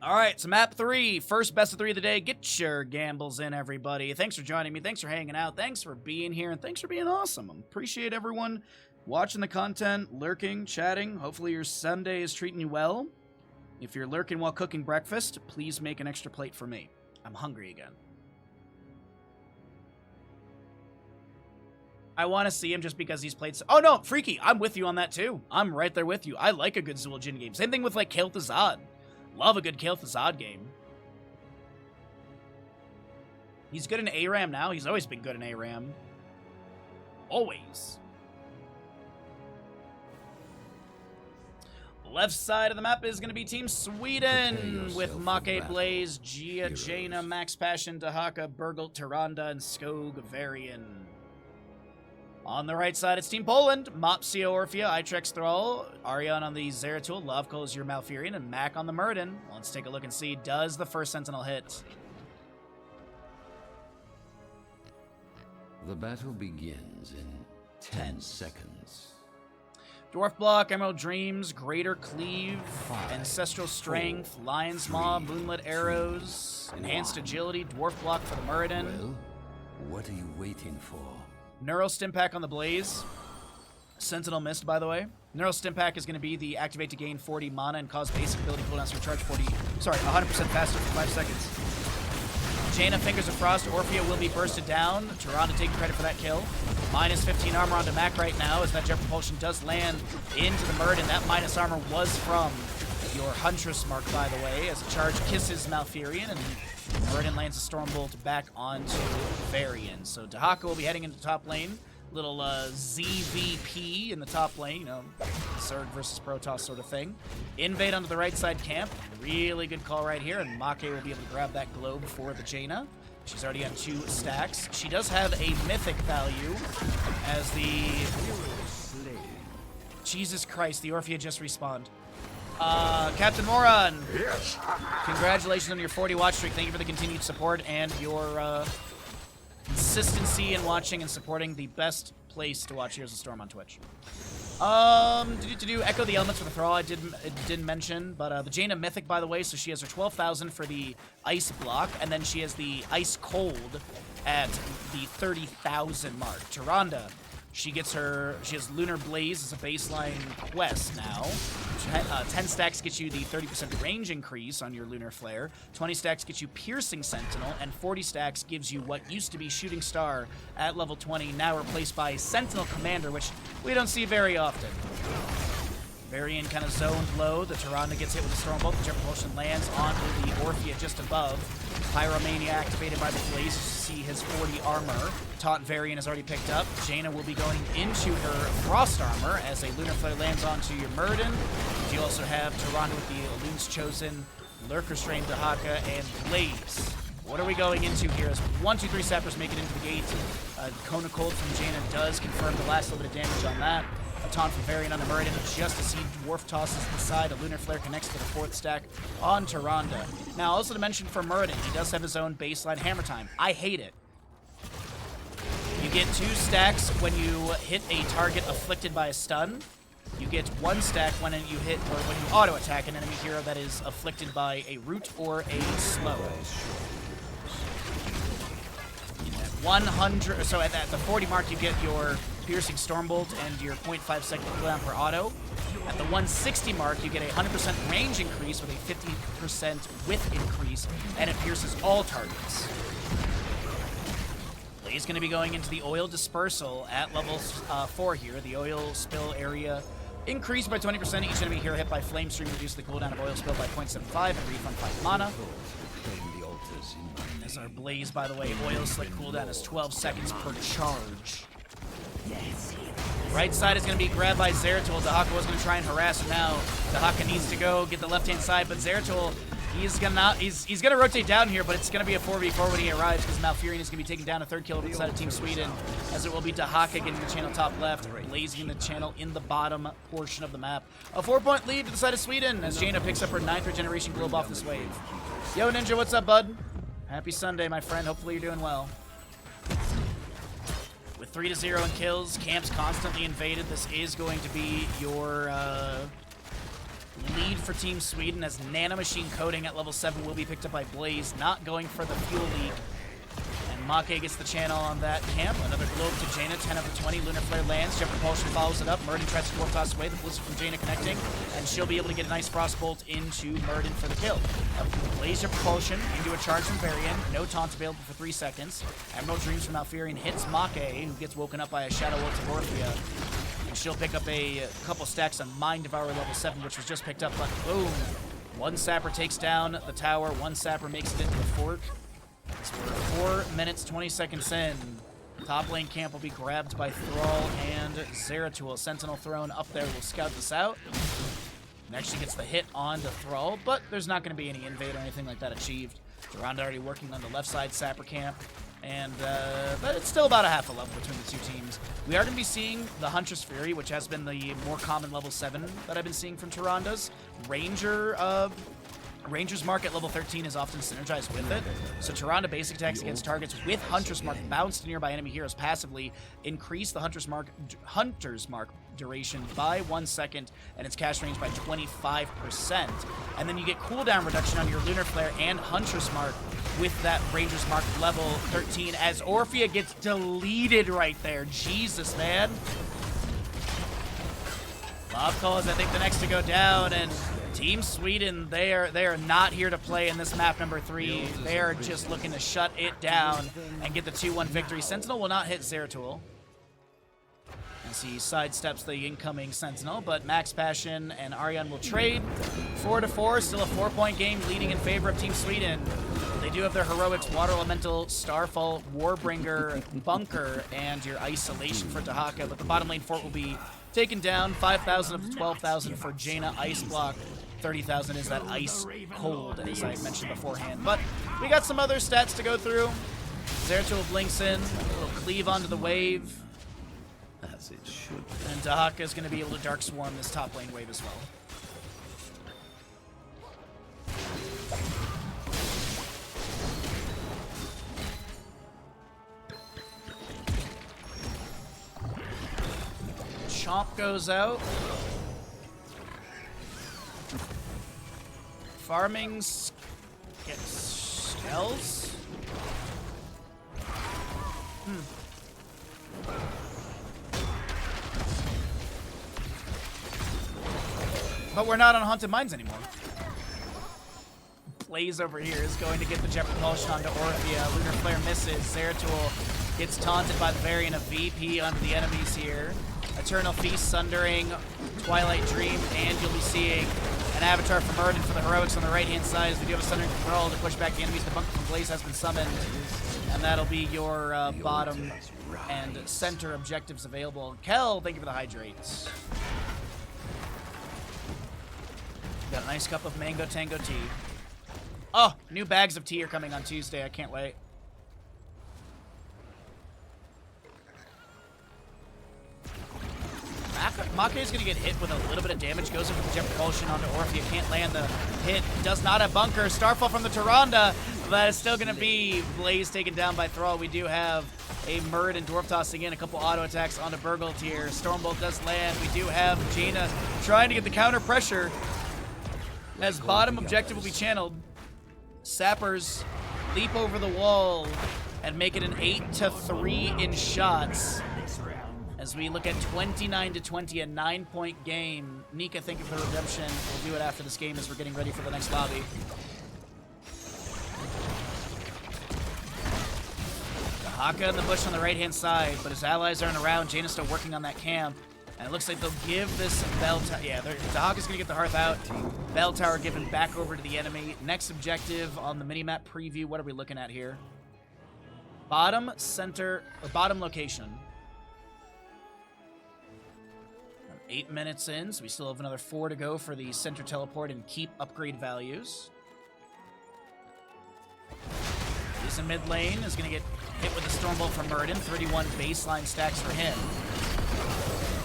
All right, so map 3, first best of 3 of the day. Get your gambles in, everybody. Thanks for joining me. Thanks for hanging out. Thanks for being here, and thanks for being awesome. Appreciate everyone watching the content, lurking, chatting. Hopefully your Sunday is treating you well. If you're lurking while cooking breakfast, please make an extra plate for me. I'm hungry again. I want to see him just because he's played so... Oh, no, Freaky, I'm with you on that, too. I'm right there with you. I like a good Zul Jin game. Same thing with, like, Kael'thas. Love a good Kael'thas game. He's good in ARAM now. He's always been good in ARAM. Always. Left side of the map is going to be Team Sweden with Make Blaze, Gia, Jaina, Max Passion, Dahaka, Burgelt, Tyrande, and Skog Varian. On the right side, it's Team Poland. Mopsia, Orphea, Itrex Thrall, Arion on the Zeratul, Lovecoal is your Malfurion, and Mac on the Muradin. Let's take a look and see, does the first Sentinel hit? The battle begins in 10 seconds. Dwarf Block, Emerald Dreams, Greater Cleave, Ancestral Strength, Lion's Maw, Moonlit Arrows, Enhanced Agility, Dwarf Block for the Muradin. Well, what are you waiting for? Neural Stimpak on the Blaze. Sentinel missed, by the way. Neural Stimpak is going to be the activate to gain 40 mana and cause basic ability cooldowns to recharge 100% faster for 5 seconds. Jaina, Fingers of Frost, Orphea will be bursted down. Tyrande taking credit for that kill. Minus 15 armor onto Mac right now as that Jet Propulsion does land into the Muradin. That minus armor was from your Huntress Mark, by the way, as a charge kisses Malfurion, and Muradin lands a Stormbolt back onto Varian. So Dahaka will be heading into top lane. Little ZVP in the top lane, you know, Zerg versus Protoss sort of thing. Invade onto the right side camp. Really good call right here, and Make will be able to grab that globe for the Jaina. She's already on 2 stacks. She does have a mythic value as the... Jesus Christ, the Orphea just respawned. Captain Moron. Yes. Congratulations on your 40 watch streak. Thank you for the continued support and your consistency in watching and supporting the best place to watch Heroes of Storm on Twitch. Echo the elements for the Thrall. I didn't mention, but the Jaina Mythic, by the way, so she has her 12,000 for the Ice Block, and then she has the Ice Cold at the 30,000 mark. Tyrande, She has Lunar Blaze as a baseline quest now. 10 stacks gets you the 30% range increase on your Lunar Flare. 20 stacks gets you Piercing Sentinel, and 40 stacks gives you what used to be Shooting Star at level 20, now replaced by Sentinel Commander, which we don't see very often. Varian kind of zoned low. The Tyrande gets hit with a Stormbolt. The Jet Propulsion lands onto the Orphea just above. Pyromania activated by the Blaze. You see his 40 armor. Taunt Varian is already picked up. Jaina will be going into her Frost armor as a Lunar Flare lands onto your Murden. You also have Tyrande with the Elune's Chosen, Lurker Strain, Dahaka, and Blaze. What are we going into here as 1, 2, 3 Sappers make it into the gate. Kona Cold from Jaina does confirm the last little bit of damage on that. A taunt from Varian on the Murden, just as he Dwarf tosses the side. A Lunar Flare connects to the 4th stack on Tyrande. Now, also to mention for Murden, he does have his own baseline Hammer Time. I hate it. You get 2 stacks when you hit a target afflicted by a stun. You get 1 stack when you hit, or when you auto attack an enemy hero that is afflicted by a root or a slow. 100, so at the 40 mark you get your Piercing Stormbolt and your 0.5 second cooldown per auto. At the 160 mark you get a 100% range increase with a 50% width increase, and it pierces all targets. He's going to be going into the Oil Dispersal at level 4 here. The oil spill area increased by 20%. Each enemy hero hit by Flame Stream reduces the cooldown of oil spill by 0.75 and refund 5 mana. As our Blaze, by the way, oil slick cooldown is 12 seconds per charge. Right side is going to be grabbed by Zeratul. Dahaka was going to try and harass him now. Dahaka needs to go get the left-hand side, but Zeratul, he's gonna rotate down here, but it's gonna be a 4v4 when he arrives because Malfurion is gonna be taking down a 3rd kill over the side of Team Sweden, as it will be Dahaka getting the channel top left, blazing the channel in the bottom portion of the map. A 4-point lead to the side of Sweden as Jaina picks up her 9th regeneration globe off this wave. Yo Ninja, what's up, bud? Happy Sunday, my friend. Hopefully you're doing well. With 3-0 in kills, camps constantly invaded. This is going to be your lead for Team Sweden, as Nanomachine Coding at level 7 will be picked up by Blaze, not going for the fuel leak. And Make gets the channel on that camp. Another globe to Jaina, 10 of the 20. Lunar Flare lands. Jet Propulsion follows it up. Murden tries to dwarf toss away. The Blizzard from Jaina connecting, and she'll be able to get a nice Frostbolt into Murden for the kill. Blaze Jet Propulsion into a charge from Varian. No taunts available for 3 seconds. Emerald Dreams from Malfurion hits Make, who gets woken up by a Shadow Ult of Orphea. And she'll pick up a couple stacks on Mind Devourer level 7, which was just picked up, but boom. 1 Sapper takes down the tower. 1 Sapper makes it into the fort. So we're 4 minutes, 20 seconds in. Top lane camp will be grabbed by Thrall and Zeratul. Sentinel Throne up there will scout this out. And actually gets the hit on to Thrall, but there's not going to be any invade or anything like that achieved. Tyrande already working on the left side Sapper camp. And but it's still about a half a level between the 2 teams. We are going to be seeing the Huntress Fury, which has been the more common level 7 that I've been seeing from Tyrande's. Ranger's Mark at level 13 is often synergized with it. So Tyrande basic attacks against targets with Hunter's Mark bounced to nearby enemy heroes passively, increase the Hunter's Mark duration by 1 second, and its cast range by 25%. And then you get cooldown reduction on your Lunar Flare and Hunter's Mark with that Ranger's Mark level 13, as Orphea gets deleted right there. Jesus, man. Mob Call is, I think, the next to go down, and Team Sweden, they are not here to play in this map number 3. They are just looking to shut it down and get the 2-1 victory. Sentinel will not hit Zeratul, as he sidesteps the incoming Sentinel, but Max Passion and Aryan will trade. 4-4, still a 4-point game, leading in favor of Team Sweden. They do have their heroics, Water Elemental, Starfall, Warbringer, Bunker, and your Isolation for Dahaka, but the bottom lane fort will be taken down. 5,000 of the 12,000 for Jaina Ice Block. 30,000 is that Ice Cold, as I mentioned beforehand. But we got some other stats to go through. Zeratul blinks in, will cleave onto the wave. As it should. And Dahaka is going to be able to Dark Swarm this top lane wave as well. Chomp goes out. Farming gets skells. But we're not on Haunted Mines anymore. Blaze over here is going to get the jet propulsion onto Orphea. Lunar Flare misses. Zeratul gets taunted by the variant of VP onto the enemies here. Eternal Feast, Sundering, Twilight Dream, and you'll be seeing an avatar from Murden for the heroics on the right-hand side as we do have a Sundering from Thrall to push back the enemies. The bunker from Blaze has been summoned, and that'll be your bottom and center objectives available. Kel, thank you for the hydrates. Got a nice cup of Mango Tango tea. Oh, new bags of tea are coming on Tuesday. I can't wait. Make is going to get hit with a little bit of damage. Goes in with the jet propulsion onto Orphea. Can't land the hit. Does not have bunker. Starfall from the Tyrande. That is still going to be Blaze taken down by Thrall. We do have a Murd and Dwarf tossing in. A couple auto attacks onto Burgolt here. Stormbolt does land. We do have Jaina trying to get the counter pressure as bottom objective will be channeled. Sappers leap over the wall and make it an 8-3 in shots. As we look at 29-20, a 9-point game. Nika, thank you for the redemption. We'll do it after this game as we're getting ready for the next lobby. Dahaka in the bush on the right-hand side, but his allies aren't around. Jaina's still working on that camp. And it looks like they'll give this bell tower. Yeah, Dahaka's going to get the Hearth out. Bell tower given back over to the enemy. Next objective on the minimap preview. What are we looking at here? Bottom, center, or bottom location. 8 minutes in, so we still have another 4 to go for the center teleport and keep upgrade values. He's in mid lane, is going to get hit with a Stormbolt from Murden. 31 baseline stacks for him.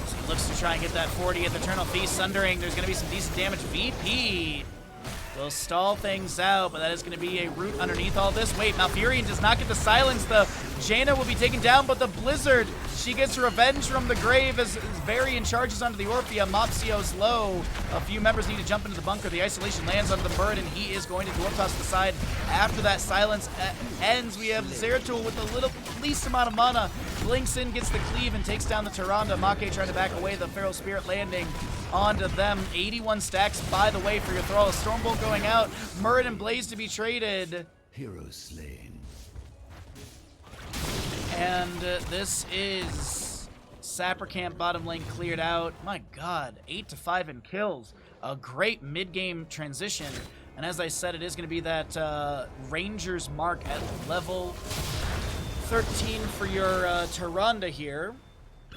So he looks to try and get that 40 at the Eternal Feast. Sundering, there's going to be some decent damage. VP will stall things out, but that is going to be a root underneath all this. Wait, Malfurion does not get the silence. The Jaina will be taken down, but the Blizzard, she gets revenge from the grave as Varian charges onto the Orphea. Mopsio's low. A few members need to jump into the bunker. The isolation lands onto the bird, and he is going to dwarf toss to the side. After that silence ends, we have Zeratul with the least amount of mana. Blinks in, gets the cleave, and takes down the Tyrande. Make trying to back away. The Feral Spirit landing onto them. 81 stacks, by the way, for your Thrall. Stormbolt going out. Murd and Blaze to be traded. Hero slain. And this is Sapper Camp bottom lane cleared out. My god, 8-5 in kills. A great mid-game transition. And as I said, it is going to be that Ranger's mark at level 13 for your Tyrande here.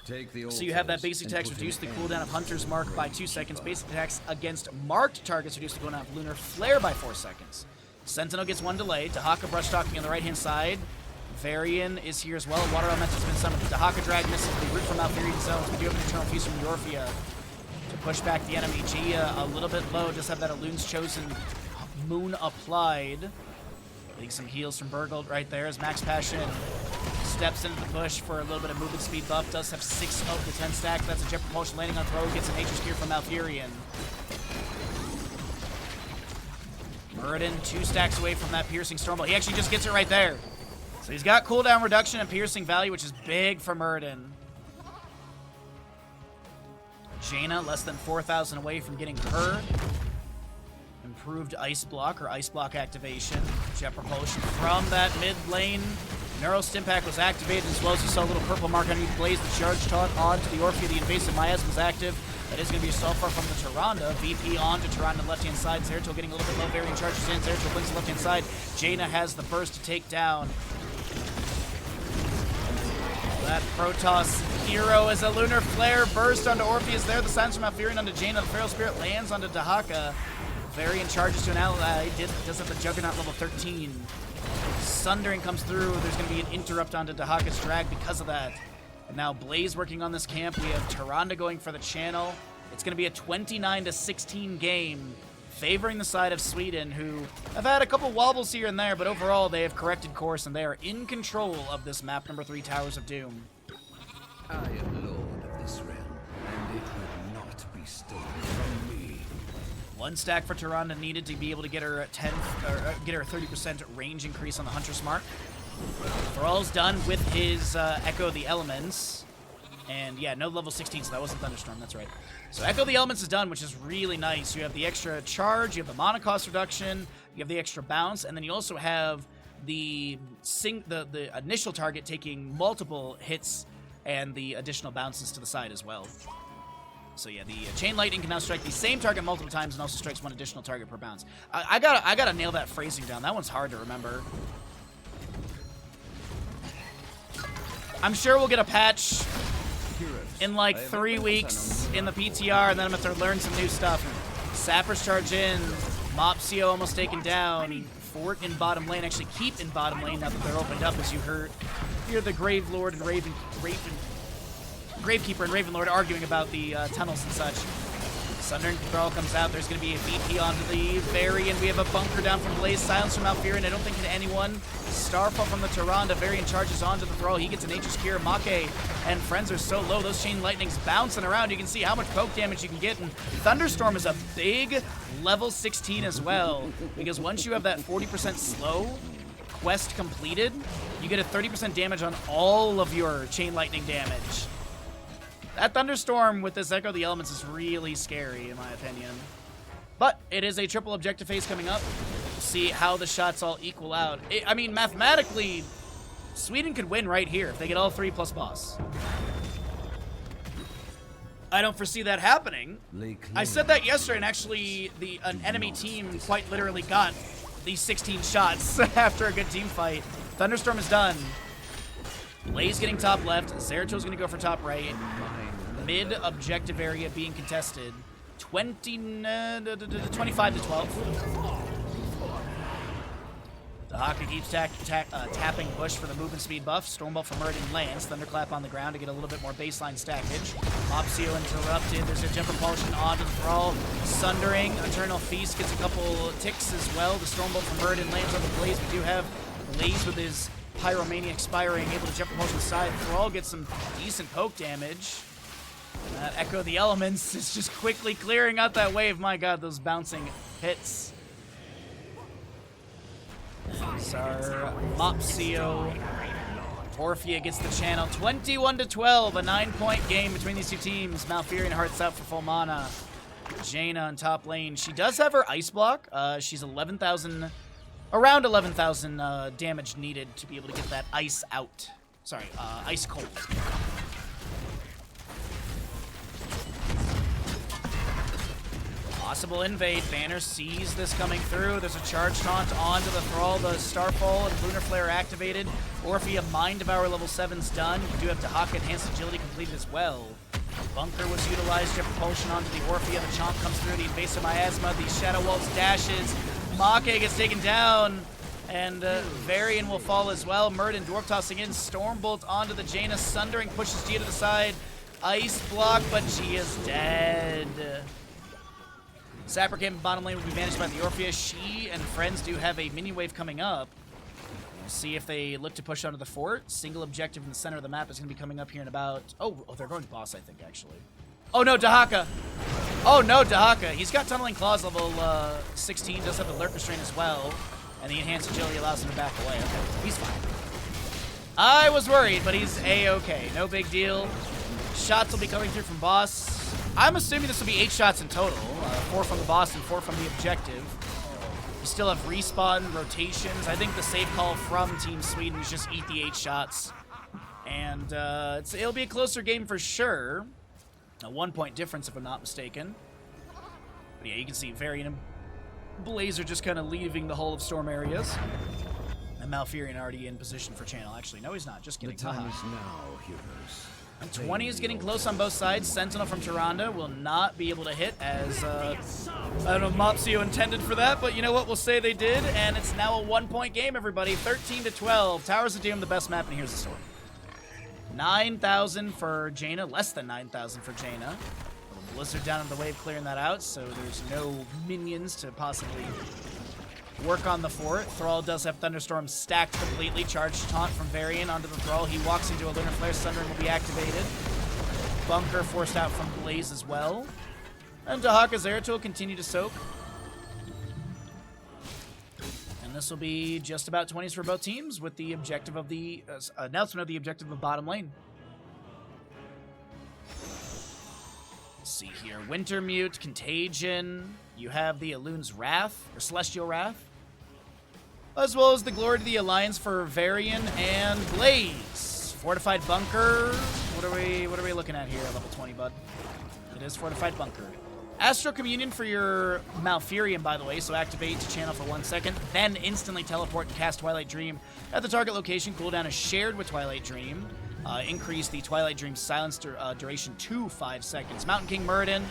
So you have that basic attacks reduce the cooldown of Hunter's Mark by 2 seconds. Basic attacks against marked targets reduce the cooldown of Lunar Flare by 4 seconds. Sentinel gets 1 delay. Dahaka brush talking on the right-hand side. Varian is here as well. Water Elemental has been summoned. Dahaka drag misses the root from Malfurion zones. We do have an Eternal Feast from Orphea to push back the enemy. Gia a little bit low. Just have that Elun's Chosen Moon applied. Getting some heals from Burgold right there as Max Passion steps into the bush for a little bit of movement speed buff. Does have 6 of the 10 stack. That's a Jet Propulsion landing on throw. Gets a Nature's Cure from Malfurion. Murden 2 stacks away from that Piercing Stormbolt. He actually just gets it right there. So he's got cooldown reduction and piercing value, which is big for Murden. Jaina less than 4,000 away from getting her improved Ice Block or Ice Block activation. Jet Propulsion from that mid lane. Neuro Stimpack was activated as well as you saw a little purple mark underneath Blaze. The charge taunt onto the Orphea. The invasive miasma's active. That is going to be a Sulfur from the Tyrande. VP onto Tyrande left-hand side. Zeratul getting a little bit low. Varian charges in. Zeratul blinks the left-hand side. Jaina has the burst to take down that Protoss hero as a Lunar Flare burst onto Orpheus there. The silence from Malfurion onto Jaina. The Feral Spirit lands onto Dahaka. Varian charges to an ally. Does have the Juggernaut level 13. Sundering comes through. There's going to be an interrupt onto Dahaka's drag because of that. And now Blaze working on this camp. We have Tyrande going for the channel. It's going to be a 29-16 game, favoring the side of Sweden, who have had a couple wobbles here and there, but overall they have corrected course and they are in control of this map number 3, Towers of Doom. I am lord of this realm, and it would not be stolen from me. 1 stack for Tyrande needed to be able to get her 30% range increase on the Hunter's Mark. Thrall's done with his Echo of the Elements. And yeah, no level 16, so that wasn't Thunderstorm, that's right. So Echo the Elements is done, which is really nice. You have the extra charge, you have the mana cost reduction, you have the extra bounce, and then you also have the initial target taking multiple hits and the additional bounces to the side as well. So yeah, the Chain Lightning can now strike the same target multiple times and also strikes one additional target per bounce. I gotta nail that phrasing down. That one's hard to remember. I'm sure we'll get a patch in like 3 weeks in the PTR, and then I'm gonna have to learn some new stuff. Sappers charge in, Mopsio almost taken down, Fort in bottom lane, actually keep in bottom lane now that they're opened up, as you heard. Here the Grave Lord and Gravekeeper and Ravenlord arguing about the tunnels and such. Sundering Thrall comes out. There's going to be a VP onto the Varian. We have a bunker down from Blaze. Silence from Malfurion. I don't think hit anyone. Starfall from the Tyrande. Varian charges onto the Thrall. He gets a Nature's Cure. Make and friends are so low. Those Chain Lightnings bouncing around. You can see how much poke damage you can get. And Thunderstorm is a big level 16 as well. Because once you have that 40% slow quest completed, you get a 30% damage on all of your Chain Lightning damage. That Thunderstorm with this Echo of the Elements is really scary, in my opinion. But it is a triple objective phase coming up. We'll see how the shots all equal out. I mean, mathematically, Sweden could win right here if they get all 3 plus boss. I don't foresee that happening. I said that yesterday, and actually, an enemy team quite literally got these 16 shots after a good team fight. Thunderstorm is done. Blaze getting top left. Zeratil's going to go for top right. Mid objective area being contested. 25 to 12. Dahaka keeps tapping Bush for the movement speed buff. Stormbolt from Murden lands. Thunderclap on the ground to get a little bit more baseline stackage. Mopsio interrupted. There's a Gem Propulsion onto the Thrall. Sundering. Eternal Feast gets a couple ticks as well. The Stormbolt from Murden lands on the Blaze. We do have Blaze with his Pyromania expiring, able to Gem Propulsion side. Thrall gets some decent poke damage. Echo the Elements is just quickly clearing out that wave. My god, those bouncing hits. Our Mopsio. Orphea gets the channel. 21 to 12, a 9-point game between these two teams. Malfurion Hearts out for full mana. Jaina on top lane. She does have her Ice Block. She's 11,000, around 11,000 damage needed to be able to get that ice out. Sorry, Ice Cold. Possible invade. Banner sees this coming through. There's a charge taunt onto the Thrall. The Starfall and Lunar Flare activated. Orphea Mind Devour level 7's done. You do have Dahaka Enhanced Agility completed as well. Bunker was utilized. Jet Propulsion onto the Orphea. The Chomp comes through. The Invasive Miasma. The Shadow Waltz dashes. Make gets taken down. And Varian will fall as well. Murden Dwarf tossing in. Stormbolt onto the Jaina. Sundering pushes Gia to the side. Ice Block, but Gia's dead. Sapper Camp bottom lane will be managed by the Orphea. She and friends do have a mini wave coming up. We'll see if they look to push onto the fort. Single objective in the center of the map is going to be coming up here in about... Oh, they're going boss, I think, actually. Oh, no, Dahaka. Oh, no, Dahaka. He's got Tunneling Claws level 16. Does have the Lurk Restraint as well. And the Enhanced Agility allows him to back away. Okay, he's fine. I was worried, but he's A-okay. No big deal. Shots will be coming through from boss. I'm assuming this will be 8 shots in total. 4 from the boss and 4 from the objective. You still have respawn, rotations. I think the safe call from Team Sweden is just eat the 8 shots. And it'll be a closer game for sure. A 1-point difference if I'm not mistaken. But yeah, you can see Varian and Blaze are just kind of leaving the Hull of Storm areas. And Malfurion already in position for channel. Actually, no, he's not. Just kidding. The time is now, heroes. And 20 is getting close on both sides. Sentinel from Tyrande will not be able to hit as, I don't know if Mopsio intended for that, but you know what? We'll say they did, and it's now a 1-point game, everybody. 13 to 12. Towers of Doom, the best map, and here's the story. 9,000 for Jaina, less than 9,000 for Jaina. Blizzard down on the wave clearing that out, so there's no minions to possibly work on the fort. Thrall does have Thunderstorm stacked completely. Charge taunt from Varian onto the Thrall. He walks into a Lunar Flare. Sundering will be activated. Bunker forced out from Blaze as well. And Dahaka Zeratul will continue to soak. And this will be just about 20s for both teams with the objective of the announcement of the objective of bottom lane. Let's see here. Wintermute, Contagion. You have the Elun's Wrath, or Celestial Wrath. As well as the Glory to the Alliance for Varian and Blaze. Fortified Bunker. What are we looking at here? Level 20, bud. It is Fortified Bunker. Astral Communion for your Malfurion, by the way, so activate to channel for 1 second, then instantly teleport and cast Twilight Dream at the target location. Cooldown is shared with Twilight Dream. Increase the Twilight Dream silence duration to 5 seconds. Mountain King Muradin,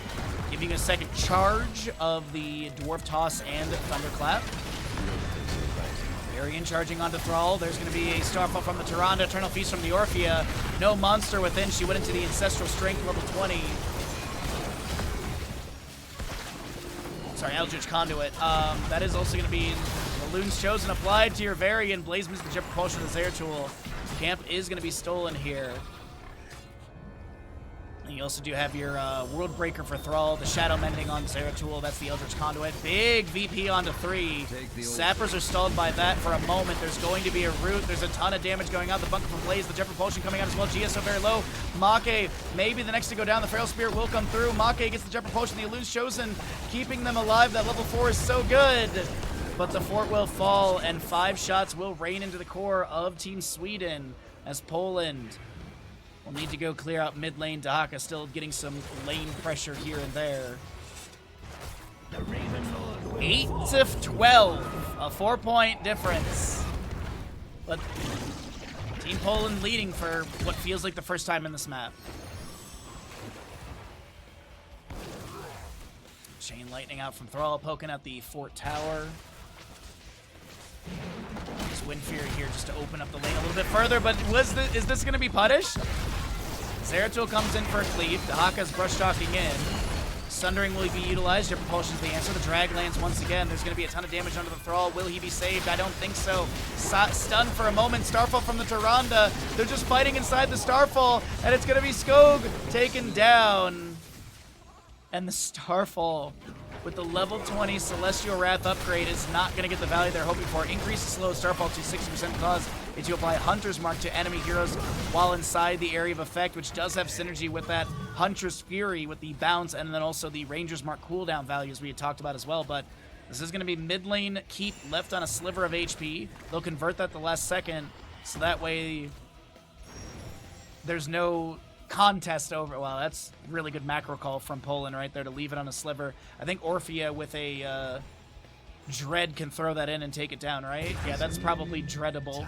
giving you a second charge of the Dwarf Toss and Thunderclap. Varian charging onto Thrall. There's going to be a Starfall from the Tyrande, Eternal Feast from the Orphea. No monster within. She went into the Ancestral Strength, level 20. Sorry, Eldritch Conduit. That is also going to be Balloons Chosen applied to your Varian. Blaze misses the Jet Propulsion of the Zeratul. Camp is going to be stolen here. And you also do have your World Breaker for Thrall, the Shadow Mending on Zeratul. That's the Eldritch Conduit. Big VP onto 3. Sappers are stalled by that for a moment. There's going to be a root. There's a ton of damage going out. The Bunker from Blaze, the Jet Propulsion coming out as well. GSO very low. Make, maybe the next to go down. The Feral Spirit will come through. Make gets the Jet Propulsion. The Elu's Chosen, keeping them alive. That level 4 is so good. But the fort will fall, and 5 shots will rain into the core of Team Sweden as Poland will need to go clear out mid lane. Dahaka still getting some lane pressure here and there. 8 to 12, a 4-point difference. But Team Poland leading for what feels like the first time in this map. Chain Lightning out from Thrall, poking at the fort tower. Windfury here just to open up the lane a little bit further, but is this going to be punished? Zeratul comes in for a cleave. Dahaka's brush talking in. Sundering will be utilized. Your propulsion's the answer. The drag lands once again. There's going to be a ton of damage under the Thrall. Will he be saved? I don't think so. Stunned for a moment. Starfall from the Tyrande. They're just fighting inside the Starfall, and it's going to be Skog taken down. And the Starfall with the level 20 Celestial Wrath upgrade is not going to get the value they're hoping for. Increase the slow Starfall to 60% cause it to apply Hunter's Mark to enemy heroes while inside the area of effect, which does have synergy with that Huntress Fury with the bounce and then also the Ranger's Mark cooldown values we had talked about as well. But this is going to be mid lane keep left on a sliver of HP. They'll convert that the last second, so that way there's no contest over. Wow, that's really good macro call from Poland right there to leave it on a sliver. I think Orphea with a Dread can throw that in and take it down, right? Yeah, that's probably dreadable.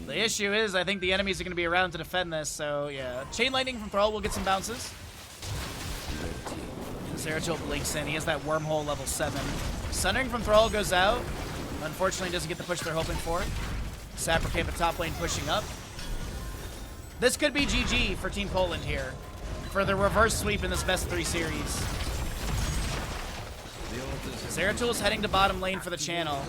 The issue is I think the enemies are going to be around to defend this, so yeah. Chain Lightning from Thrall will get some bounces. Zeratul blinks in. He has that Wormhole level 7. Sundering from Thrall goes out. Unfortunately, doesn't get the push they're hoping for. Sapper Camp at top lane pushing up. This could be GG for Team Poland here for the reverse sweep in this best 3 series. Zeratul is heading to bottom lane for the channel,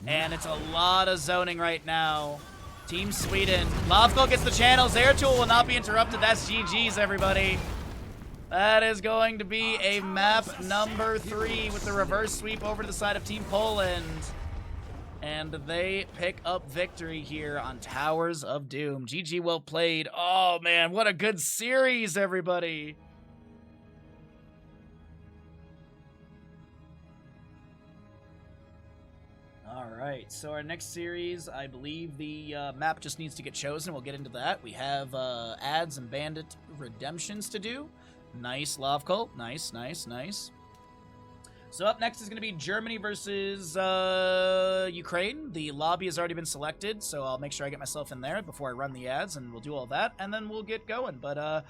and it's a lot of zoning right now. Team Sweden. Lovkol gets the channel. Zeratul will not be interrupted. That's GG's, everybody. That is going to be a map number 3 with the reverse sweep over to the side of Team Poland. And they pick up victory here on Towers of Doom. GG, well played. Oh, man, what a good series, everybody. All right, so our next series, I believe the map just needs to get chosen. We'll get into that. We have ads and bandit redemptions to do. Nice, Lovkol. Nice, nice, nice. So up next is going to be Germany versus Ukraine. The lobby has already been selected, so I'll make sure I get myself in there before I run the ads, and we'll do all that, and then we'll get going. But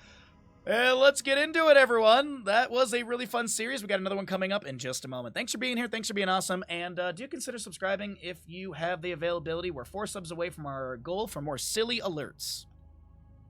let's get into it, everyone. That was a really fun series. We got another one coming up in just a moment. Thanks for being here. Thanks for being awesome. And do consider subscribing if you have the availability. We're 4 subs away from our goal for more silly alerts.